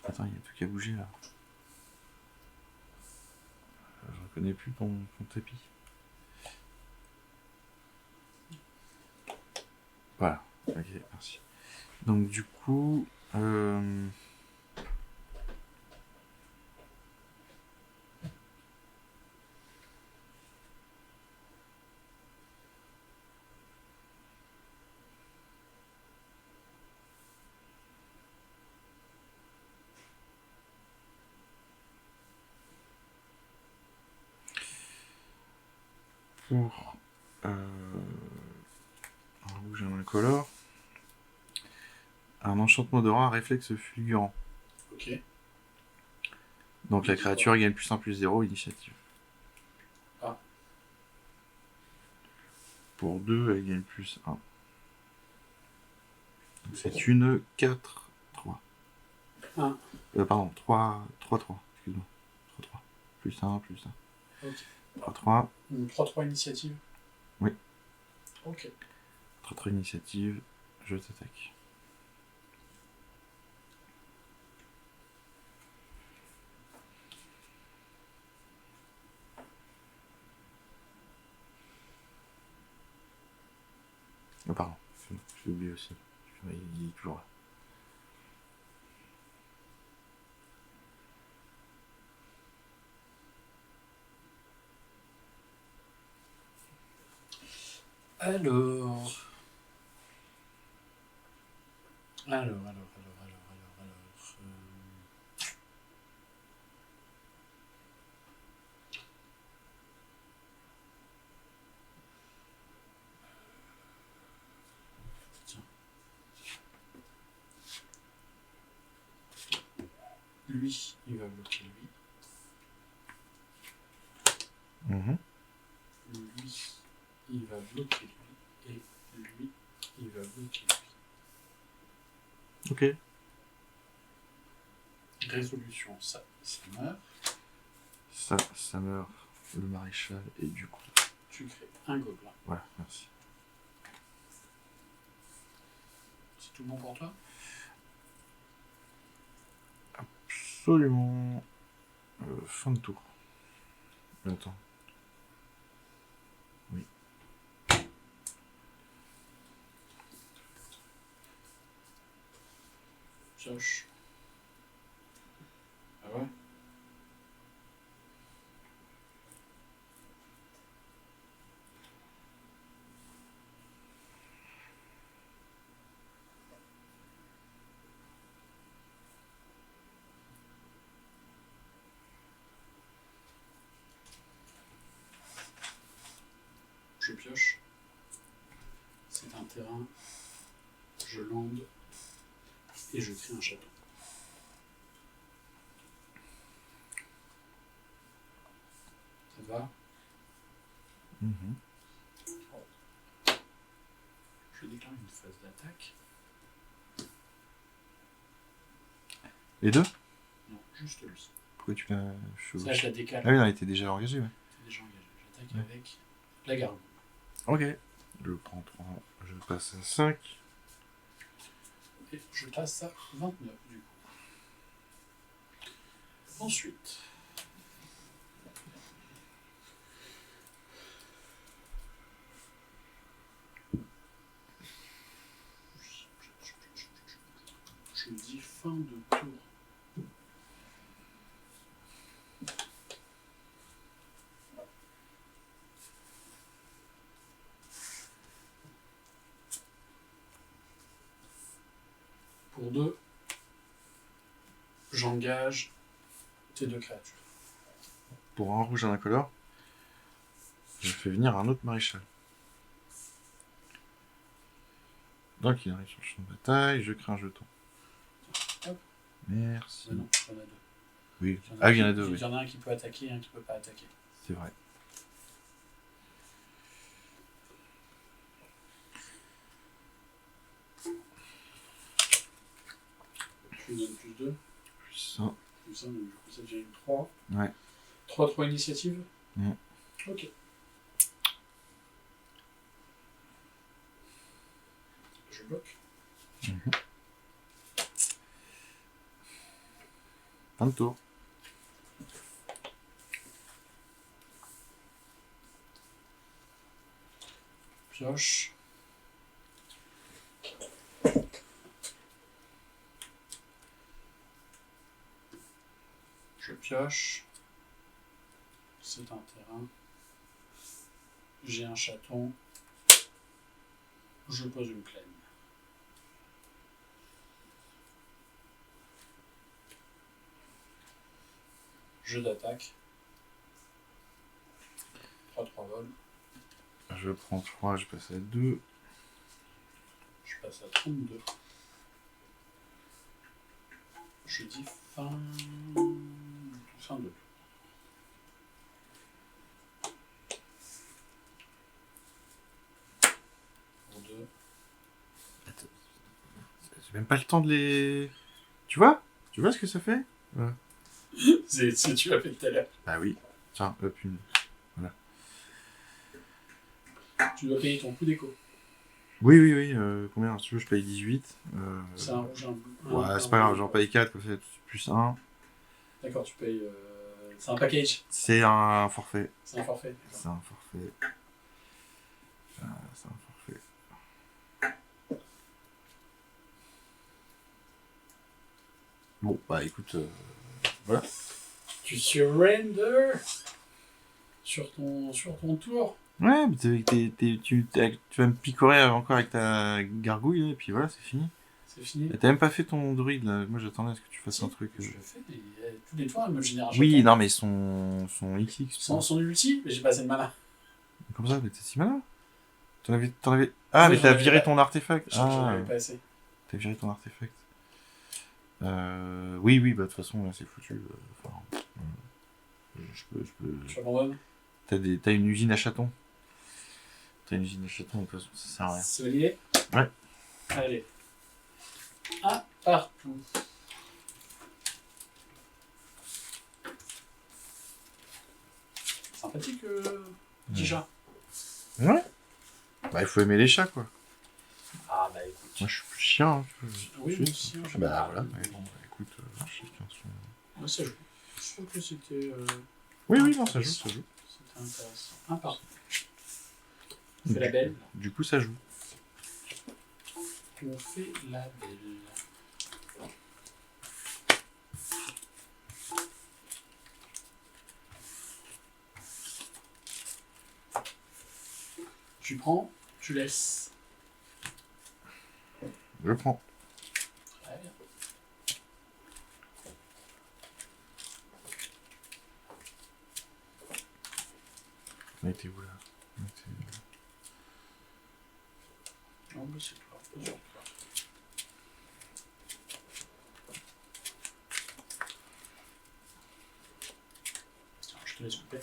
Attends, il y a tout qui a bougé là. Je reconnais plus ton tapis. Voilà, ok, merci. Donc du coup... pour... où j'ai un incolore. Un enchantement d'aura, un réflexe fulgurant. Ok. Donc la créature gagne plus 1 plus 0, initiative. Ah. Pour 2, elle gagne plus 1. Donc c'est une 4, 3. 1. Pardon, 3, 3, 3. Excuse-moi. 3, 3. Plus 1, plus 1. Ok. 3, 3. 3-3 initiative. Oui. Ok. 3, 3 initiative, je t'attaque. Oh, pardon, j'ai oublié aussi. Il est toujours là. Alors. Tiens. Lui, il va bloquer lui. Lui, il va bloquer lui. Et lui, il va bloquer lui. Ok. Résolution, ça meurt. Ça meurt, le maréchal, et du coup... Tu crées un gobelin. Voilà, merci. C'est tout bon pour toi? Absolument. Fin de tour. Attends. Pioche. Ah ouais. Je pioche. C'est un terrain. Je lande. Et je crée un château. Ça va? Je déclare une phase d'attaque. Les deux? Non, juste lui. Pourquoi tu l'as... Ça, je la décale. Ah oui, non, elle était déjà engagée, ouais. C'est déjà engagé. J'attaque avec la garde. Ok. Je prends 3, je passe à 5. Et je passe à 29 du coup. Ensuite. Je dis fin de tour. Pour 2, j'engage tes 2 créatures. Pour un rouge et un incolore, je fais venir un autre maréchal. Donc il arrive sur le champ de bataille, je crée un jeton. Hop. Merci. Ah non, il y en a 2. Oui. Ah, il y en a 2, oui. Il y en a un qui peut attaquer et un qui peut pas attaquer. C'est vrai. Tu lui donnes plus 2. Plus 1. Plus 1, donc du coup ça devient une 3. Ouais. 3 initiative. Ok. Je bloque. Fin de tour. Pioche. Je pioche. C'est un terrain. J'ai un chaton. Je pose une plaine. Jeu d'attaque. 3 vols. Je prends 3, je passe à 2. Je passe à 32. Je dis fin de tour. Pour 2. Attends. J'ai même pas le temps de les... Tu vois ce que ça fait? Voilà. C'est ce que tu as fait tout à l'heure. Bah oui. Tiens, hop, une... Voilà. Tu dois payer ton coup d'écho. Oui. Combien si tu veux, je paye 18. C'est un rouge, un bleu. Ouais, c'est pas grave, j'en paye 4, comme ça, plus 1. D'accord, tu payes... C'est un package. C'est un forfait. C'est un forfait. C'est un forfait. C'est un forfait. Bon, bah écoute, voilà. Tu surrender sur ton tour. Ouais, mais tu vas me picorer encore avec ta gargouille, là, et puis voilà, c'est fini. C'est fini. T'as même pas fait ton druide, là. Moi, j'attendais à ce que tu fasses un truc. Je le fais, tous les tours, elle me génère un Oui, chaton. non, mais son XX. Son ulti, mais j'ai pas assez de mana. Comme ça, mais t'es si malin. T'en avais... Ah, Oui, mais t'as j'en viré avais ton artefact. J'en Ah, avais pas assez. t'as viré ton artefact. Oui, bah de toute façon, là, c'est foutu. Enfin, je peux... Tu abandonnes. T'as une usine à chatons. De toute façon, ça sert à rien. Solier. Ouais. Allez. Un partout. Sympathique, petit chat. Ouais. Bah, il faut aimer les chats, quoi. Ah, bah écoute. Moi, je suis plus chien. Hein. Oui, moi aussi. Hein, bah, voilà. Mais bon, bah, écoute, chacun son... Ouais, ça joue. Je trouve que c'était... Oui, non, ça joue. C'était intéressant. Un partout. On fait la belle. Du coup, ça joue. On fait la belle. Tu prends, tu laisses. Je prends. Très bien. On était où là? Non, mais c'est toi. Tiens, je te laisse couper.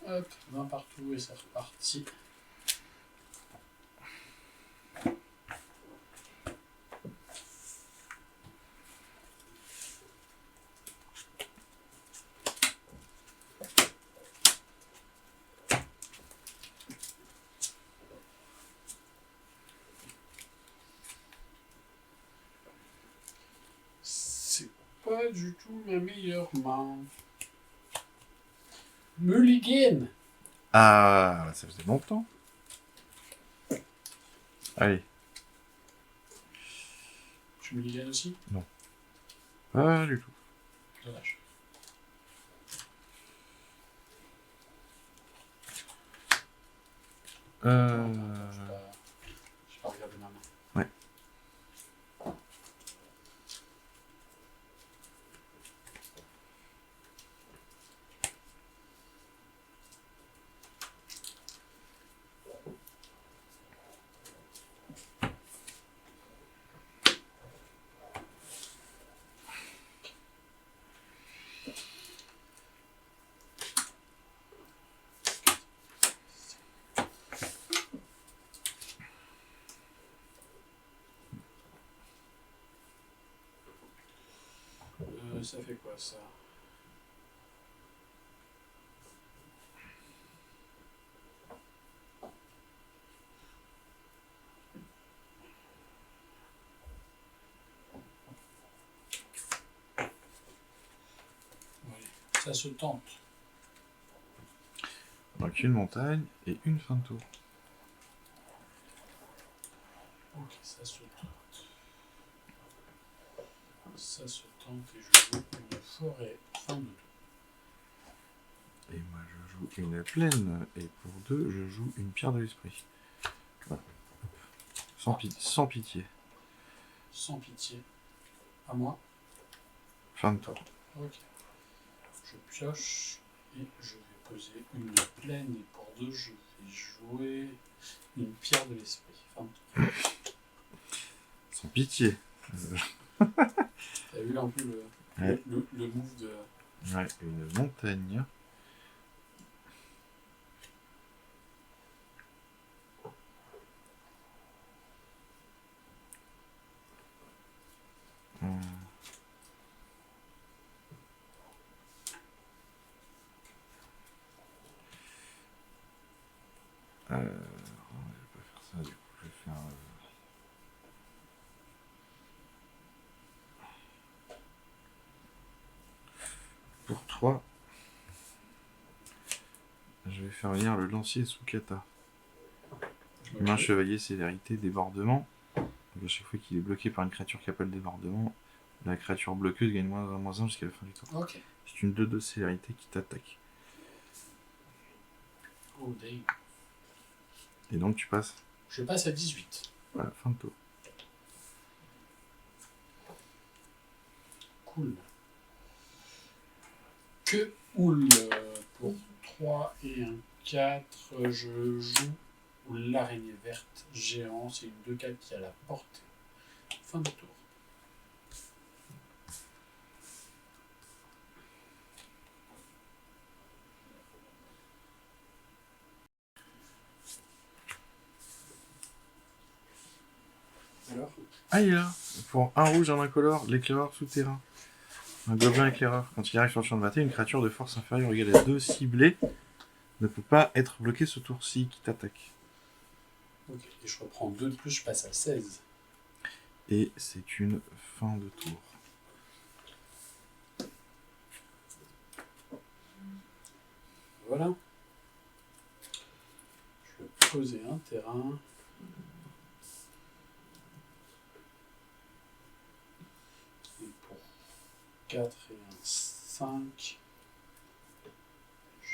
Hop, 20 partout et c'est reparti. C'est pas du tout ma meilleure main. Mulligan. Ah, ça faisait longtemps. Allez. Tu mulligan aussi? Non. Pas du tout. Dommage. J'ai pas regardé ma main. Ouais. Ça fait quoi ça? Oui, ça se tente. Donc une montagne et une fin de tour. Ok, ça se tente. Ça se tente et je joue une forêt fin de tour. Et moi je joue une plaine et pour 2 je joue une pierre de l'esprit. Voilà. Sans pitié. Sans pitié. À moi? Fin de tour. Ok. Je pioche et je vais poser une plaine et pour 2 je vais jouer une pierre de l'esprit. Fin de tour. Sans pitié. T'as vu un peu Ouais. le move de... Ouais, une montagne. Non, je vais pas faire ça du coup. Je vais faire... Pour 3, je vais faire venir le lancier Sukata. Humain, chevalier, célérité, débordement. Donc à chaque fois qu'il est bloqué par une créature qui appelle débordement, la créature bloqueuse gagne -1/-1 jusqu'à la fin du tour. Ok. C'est une 2/2 célérité qui t'attaque. Oh, dang. Et donc tu passes. Je passe à 18. Voilà, fin de tour. Cool. Que houle pour 3 et un 4, je joue l'araignée verte géant, c'est une 2/4 qui a la portée. Fin de tour. Alors? Ah, il est là. Pour un rouge, un incolore, l'éclaireur souterrain. Un gobelin éclaireur. Quand il arrive sur le champ de bataille, une créature de force inférieure ou égale à 2 ciblée ne peut pas être bloquée ce tour-ci qui t'attaque. Ok, et je reprends 2 de plus, je passe à 16. Et c'est une fin de tour. Voilà. Je vais poser un terrain. Et pour 4 et 5.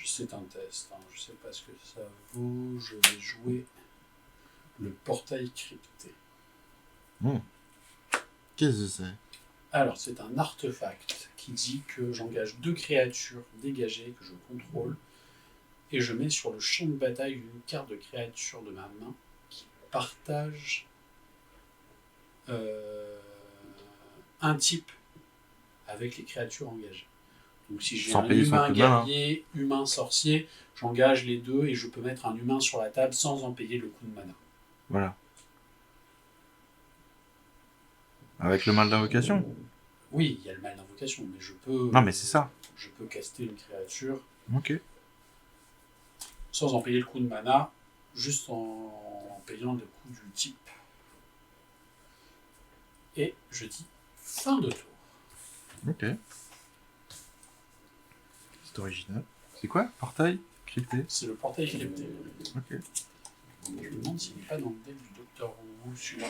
C'est un test, hein. Je sais pas ce que ça vaut. Je vais jouer le portail crypté. Qu'est-ce que c'est? Alors, c'est un artefact qui dit que j'engage 2 créatures dégagées que je contrôle et je mets sur le champ de bataille une carte de créature de ma main qui partage un type avec les créatures engagées. Donc si j'ai un humain guerrier, humain sorcier, j'engage les 2 et je peux mettre un humain sur la table sans en payer le coup de mana. Voilà. Avec le mal d'invocation? Oui, il y a le mal d'invocation, mais je peux... Non, mais c'est ça. Je peux caster une créature. Ok. Sans en payer le coup de mana, juste en payant le coût du type. Et je dis fin de tour. Ok. C'est original. C'est quoi? Portail crypté? C'est le portail crypté. Ok. Je me demande s'il n'est pas dans le deck du Docteur Who, celui-là.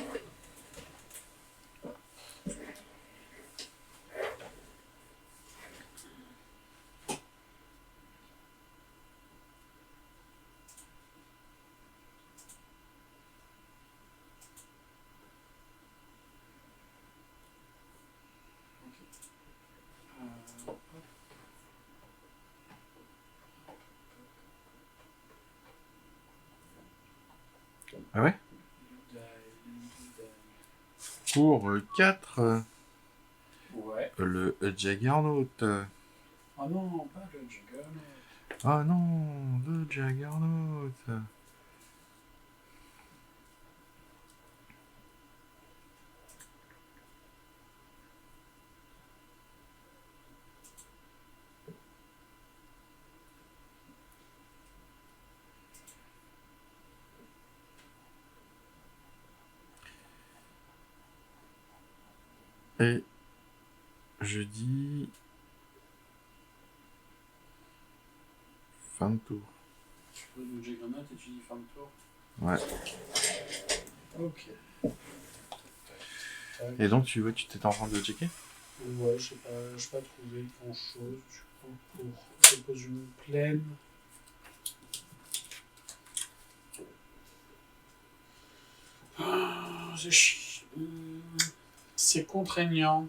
Ah ouais? Pour 4, Ouais. le Juggernaut. Ah non, pas le Juggernaut. Ah non, le Juggernaut. Et je dis fin de tour. Tu poses le Juggernaut et tu dis fin de tour. Ouais. Ok. Et donc tu vois, tu t'es en train de checker? Ouais, je sais pas trouvé grand chose. Du coup, je pose une plaine. Ah, c'est chiant. C'est contraignant.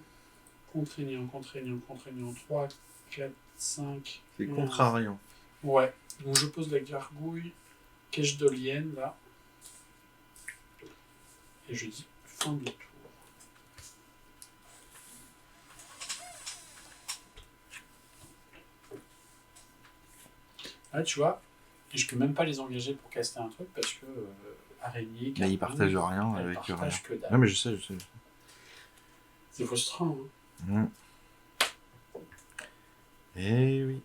Contraignant. 3, 4, 5. C'est contrariant. Ouais. Donc je pose la gargouille. Cache de lienne, là. Et je dis fin de tour. Là, tu vois, et je peux même pas les engager pour caster un truc parce que araignée, Là, ils partagent rien avec rien. Que dalle. Non, mais je sais. C'est frustrant. Hein. Eh oui.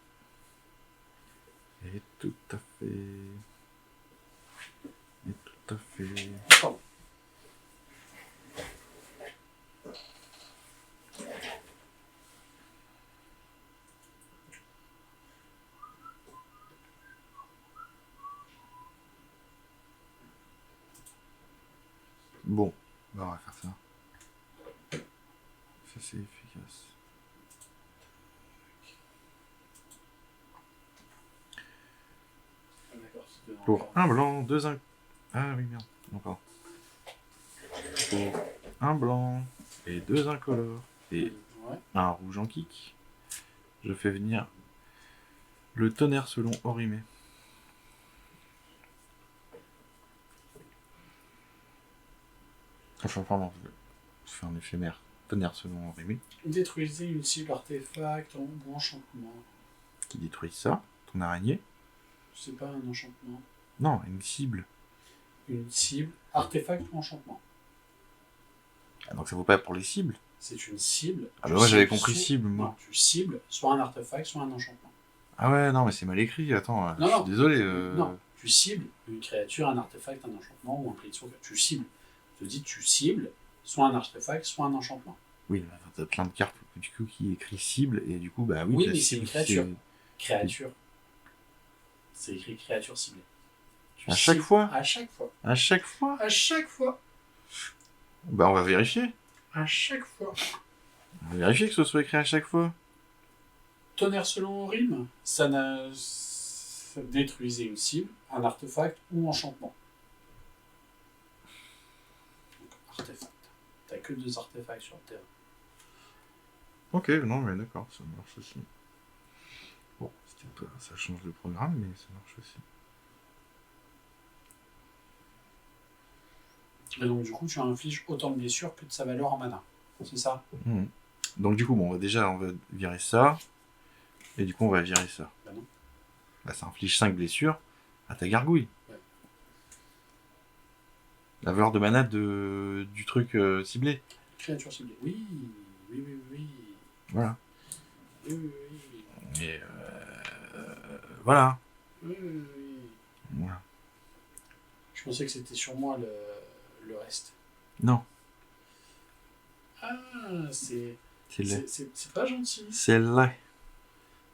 Et tout à fait. Pardon. Bon, on va faire ça. Ça, c'est efficace. Pour un blanc, 2 incolores. Ah oui, merde, encore. Pour un blanc et 2 incolores et un rouge en kick, je fais venir le tonnerre selon Orimé. Enfin, pardon, je fais un éphémère. Tonnerre selon Orimé. Détruisez une cible artefact ou enchantement. Qui détruit ça, ton araignée. C'est pas un enchantement. Non, une cible. Une cible, artefact ou enchantement. Ah, donc ça vaut pas pour les cibles. C'est une cible. Ah bah moi j'avais compris cible, moi. Non, tu cibles soit un artefact, soit un enchantement. Ah ouais, non, mais c'est mal écrit, attends, je suis désolé. Non, tu cibles une créature, un artefact, un enchantement ou un pli de sauvegarde. Tu cibles. Je te dis, tu cibles soit un artefact, soit un enchantement. Oui, t'as plein de cartes du coup qui écrit cible, et du coup, bah oui, oui mais c'est une créature. Créature. C'est écrit créature ciblée. À chaque fois. À chaque fois. À chaque fois. À chaque fois. Bah on va vérifier. À chaque fois. On va vérifier que ce soit écrit à chaque fois. tonnerre selon rime, ça détruisait une cible, un artefact ou enchantement. Donc, artefact. T'as que 2 artefacts sur le terrain. Ok, non, mais d'accord, ça marche aussi. Bon, ça change le programme, mais ça marche aussi. Et donc, du coup, tu infliges autant de blessures que de sa valeur en mana. C'est ça? Donc, du coup, bon, on va virer ça. Et du coup, on va virer ça. Bah non. Bah, ça inflige 5 blessures à ta gargouille. Ouais. La valeur de mana du truc ciblé. Créature ciblée. Oui. Voilà. Oui. Et voilà. Oui. Voilà. Je pensais que c'était sur moi le reste. Non. Ah, c'est lait. C'est pas gentil. C'est lait.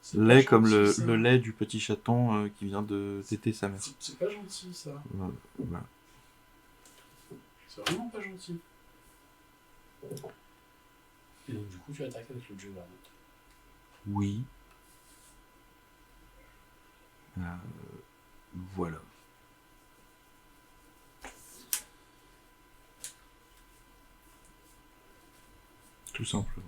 C'est Lait pas comme gentil, le lait du petit chaton qui vient de téter sa mère. C'est pas gentil, ça. Voilà. C'est vraiment pas gentil. Et donc, du coup, tu attaques avec le Juggernaut. Oui. Voilà. Tout simplement.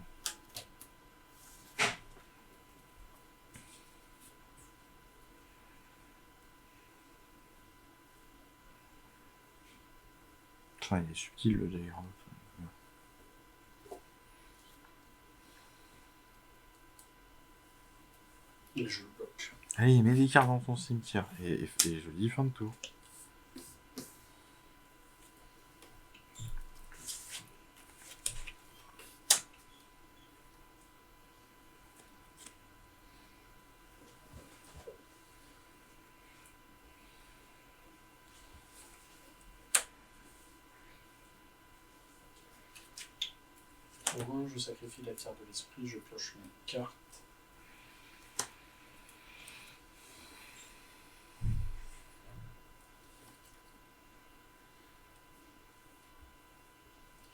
Enfin, il est subtil le Juggernaut. Et je bloque. Allez, mets des cartes dans ton cimetière. Et je dis fin de tour. Pour 1, je sacrifie la pierre de l'esprit, je pioche une carte.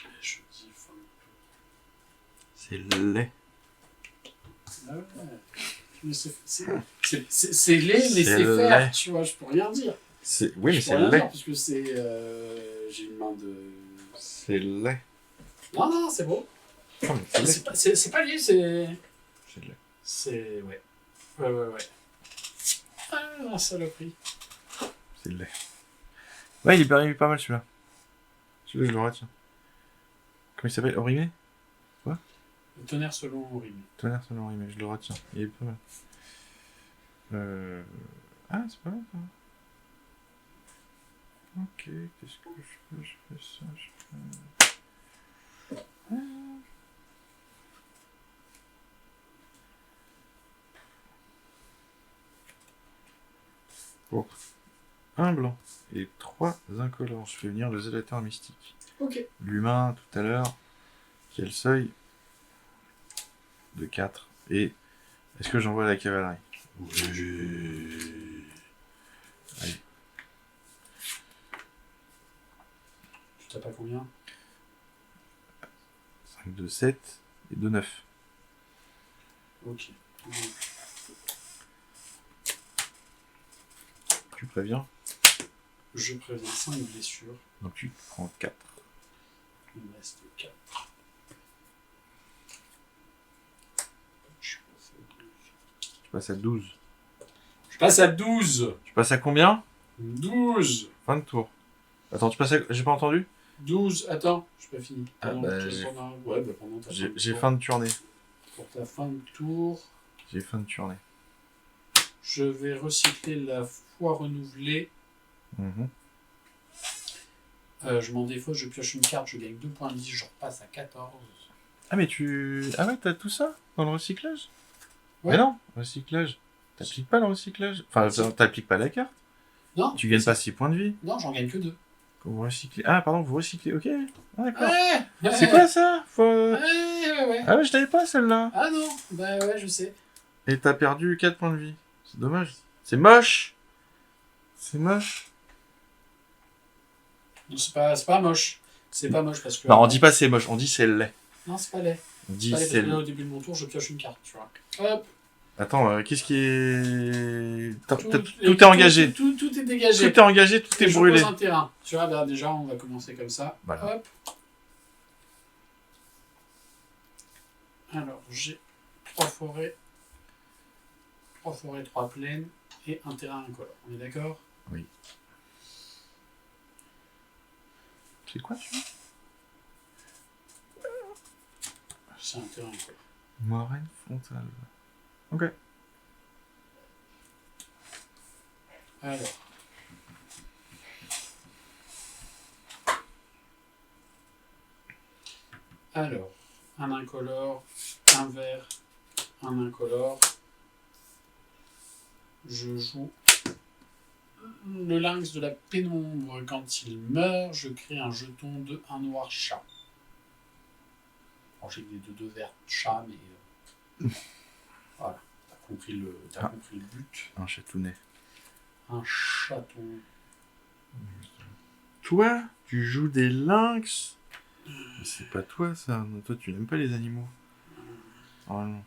Et je dis fin de tour. C'est lait. Ah ouais. Mais c'est laid, mais c'est faire, tu vois, je peux rien dire. Oui, mais c'est lait. Parce que c'est. J'ai une main de. C'est lait. Non, c'est beau. Oh, c'est pas lié, c'est. C'est lait. C'est. Ouais. Ah, saloperie. C'est lait. Ouais, il est pas mal celui-là. Celui-là, je le retiens. Comment il s'appelle? Orimé? Quoi? Tonnerre selon Orimé. Tonnerre selon Orimé, je le retiens. Il est pas mal. Ah, c'est pas mal ça. Ok, qu'est-ce que je fais? Je fais ça, Bon. Un blanc et 3 incolores. Je fais venir le zélateur mystique. Ok. L'humain, tout à l'heure, qui a le seuil de 4. Et est-ce que j'envoie la cavalerie? Oui. Allez. Tu tapes à combien? 5, 2, 7 et 2, 9. Ok. Tu préviens? Je préviens 5 blessures. Donc tu prends 4. Il me reste 4. Tu passes à 12. Je passe à 12. Tu passes à combien? 12. Fin de tour. Attends, tu passes à... J'ai pas entendu? 12. Attends, je suis pas fini. Pardon, Ouais, bah pendant ta j'ai fin de tournée. Pour ta fin de tour. J'ai fin de tournée. Je vais recycler la foi renouvelée. Je m'en défaut, je pioche une carte, je gagne 2 points de vie, je repasse à 14. Ah mais tu... Ah ouais, t'as tout ça dans le recyclage? Ouais. Mais non, recyclage. T'appliques pas le recyclage. Enfin, t'appliques pas la carte. Non. Tu gagnes pas 6 points de vie. Non, j'en gagne que 2. Vous recyclez... Ah pardon, vous recyclez, ok. Ah d'accord. Ouais. C'est quoi ça? Ouais. Ah ouais, je l'avais pas celle-là. Ah non, bah ouais, je sais. Et t'as perdu 4 points de vie. C'est dommage. C'est moche. C'est moche. Non, c'est pas moche. C'est pas moche parce que... Non, on dit pas c'est moche, on dit c'est laid. Non, c'est pas laid. On dit Parce c'est que là, au début de mon tour, je pioche une carte, tu vois. Hop. Attends, qu'est-ce qui est... Tout est engagé. Tout est dégagé. Tout est engagé, tout est brûlé. Je pose un terrain. Tu vois, bah, déjà, on va commencer comme ça. Voilà. Hop. Alors, j'ai 3 forêts, 3 plaines et un terrain incolore. On est d'accord? Oui. C'est quoi celui-là? C'est un terrain incolore. Moraine frontale. Ok. Alors, un incolore, un vert, un incolore. Je joue le lynx de la pénombre. Quand il meurt, je crée un jeton de un noir chat. Alors j'ai des 2 verts chat, mais voilà, t'as compris le but. Un chatounet. Un chaton. Toi, tu joues des lynx? C'est pas toi ça. Toi, tu n'aimes pas les animaux. Oh non.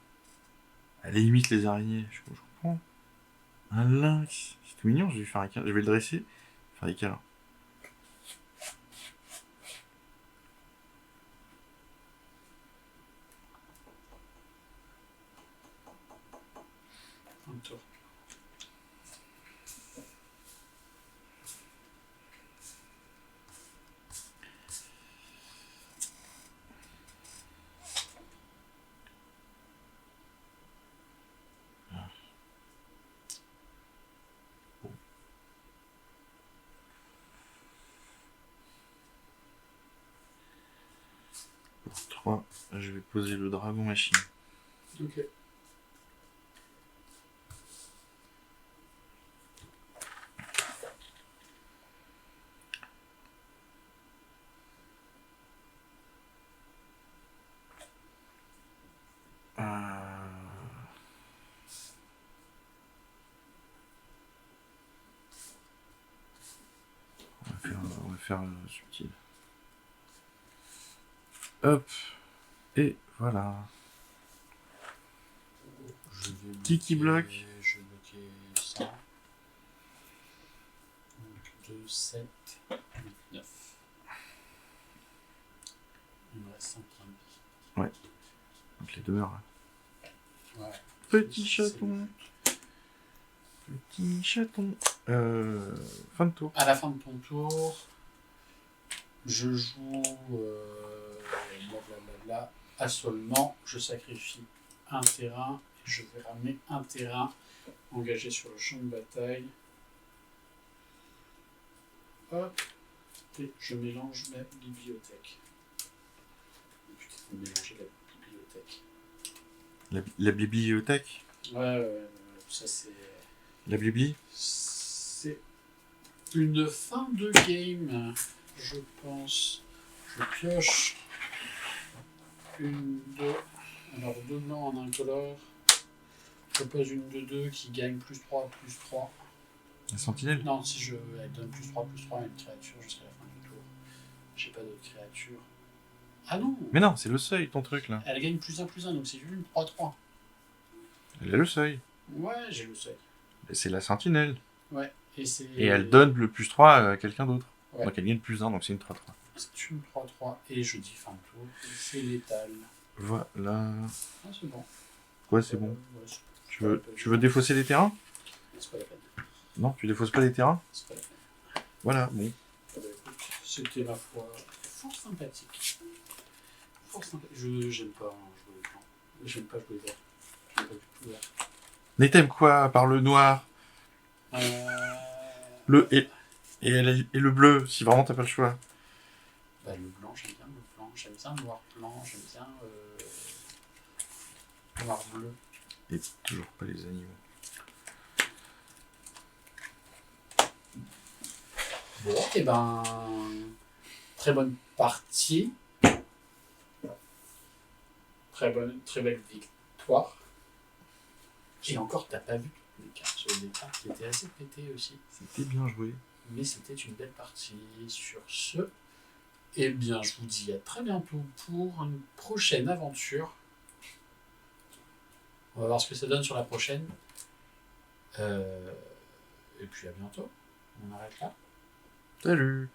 À la limite, les araignées, je comprends. Un lynx, c'est tout mignon, je vais lui faire un câlin. Je vais le dresser, faire des câlins. Un tour. Pour 3, je vais poser le dragon machine. Ok. On va faire subtil. Hop. Et voilà. Qui bloque. Je vais bloquer ça. Donc 2, 7, 8, 9. Il me reste 5 points de vie. Ouais. Donc les demeures. Ouais. Petit chaton. Petit chaton. Fin de tour. À la fin de ton tour, je joue blablabla, assolement, je sacrifie un terrain et je vais ramener un terrain engagé sur le champ de bataille. Hop, et je mélange ma bibliothèque. Putain, faut mélanger la bibliothèque. La bibliothèque. Ouais, ça c'est. La bibli. C'est une fin de game, je pense. Je pioche 1, 2. Alors 2 blancs en incolore. Je pose une de 2 qui gagne +3, +3. La sentinelle. Non, si elle donne +3, +3 à une créature jusqu'à la fin du tour. J'ai pas d'autres créatures. Ah non! Mais non, c'est le seuil ton truc là. Elle gagne +1, donc c'est une 3-3. Elle a le seuil. Ouais, j'ai le seuil. C'est la sentinelle. Ouais, et elle donne le +3 à quelqu'un d'autre. Ouais. Donc elle gagne +1, donc c'est une 3-3. C'est une 3-3, et je dis fin de tour, c'est létal. Voilà. Ah, c'est bon. Ouais, c'est bon. Ouais, tu veux défausser des terrains? C'est pas la peine. Non, tu défausses pas des terrains? C'est pas la peine. Voilà, bon. C'était ma foi fort sympathique. J'aime pas jouer les blancs. J'aime pas jouer vert. J'aime pas du tout vert. Mais t'aimes quoi par le noir? Et le bleu, si vraiment t'as pas le choix. Bah, le blanc, j'aime bien le blanc. J'aime bien le noir blanc. J'aime bien le noir bleu. Et toujours pas les animaux. Bon, et ben. Très bonne partie. Très belle victoire. Et encore, t'as pas vu les cartes sur le départ qui étaient assez pétées aussi. C'était bien joué. Mais c'était une belle partie. Sur ce, eh bien, je vous dis à très bientôt pour une prochaine aventure. On va voir ce que ça donne sur la prochaine. Et puis à bientôt. On arrête là. Salut.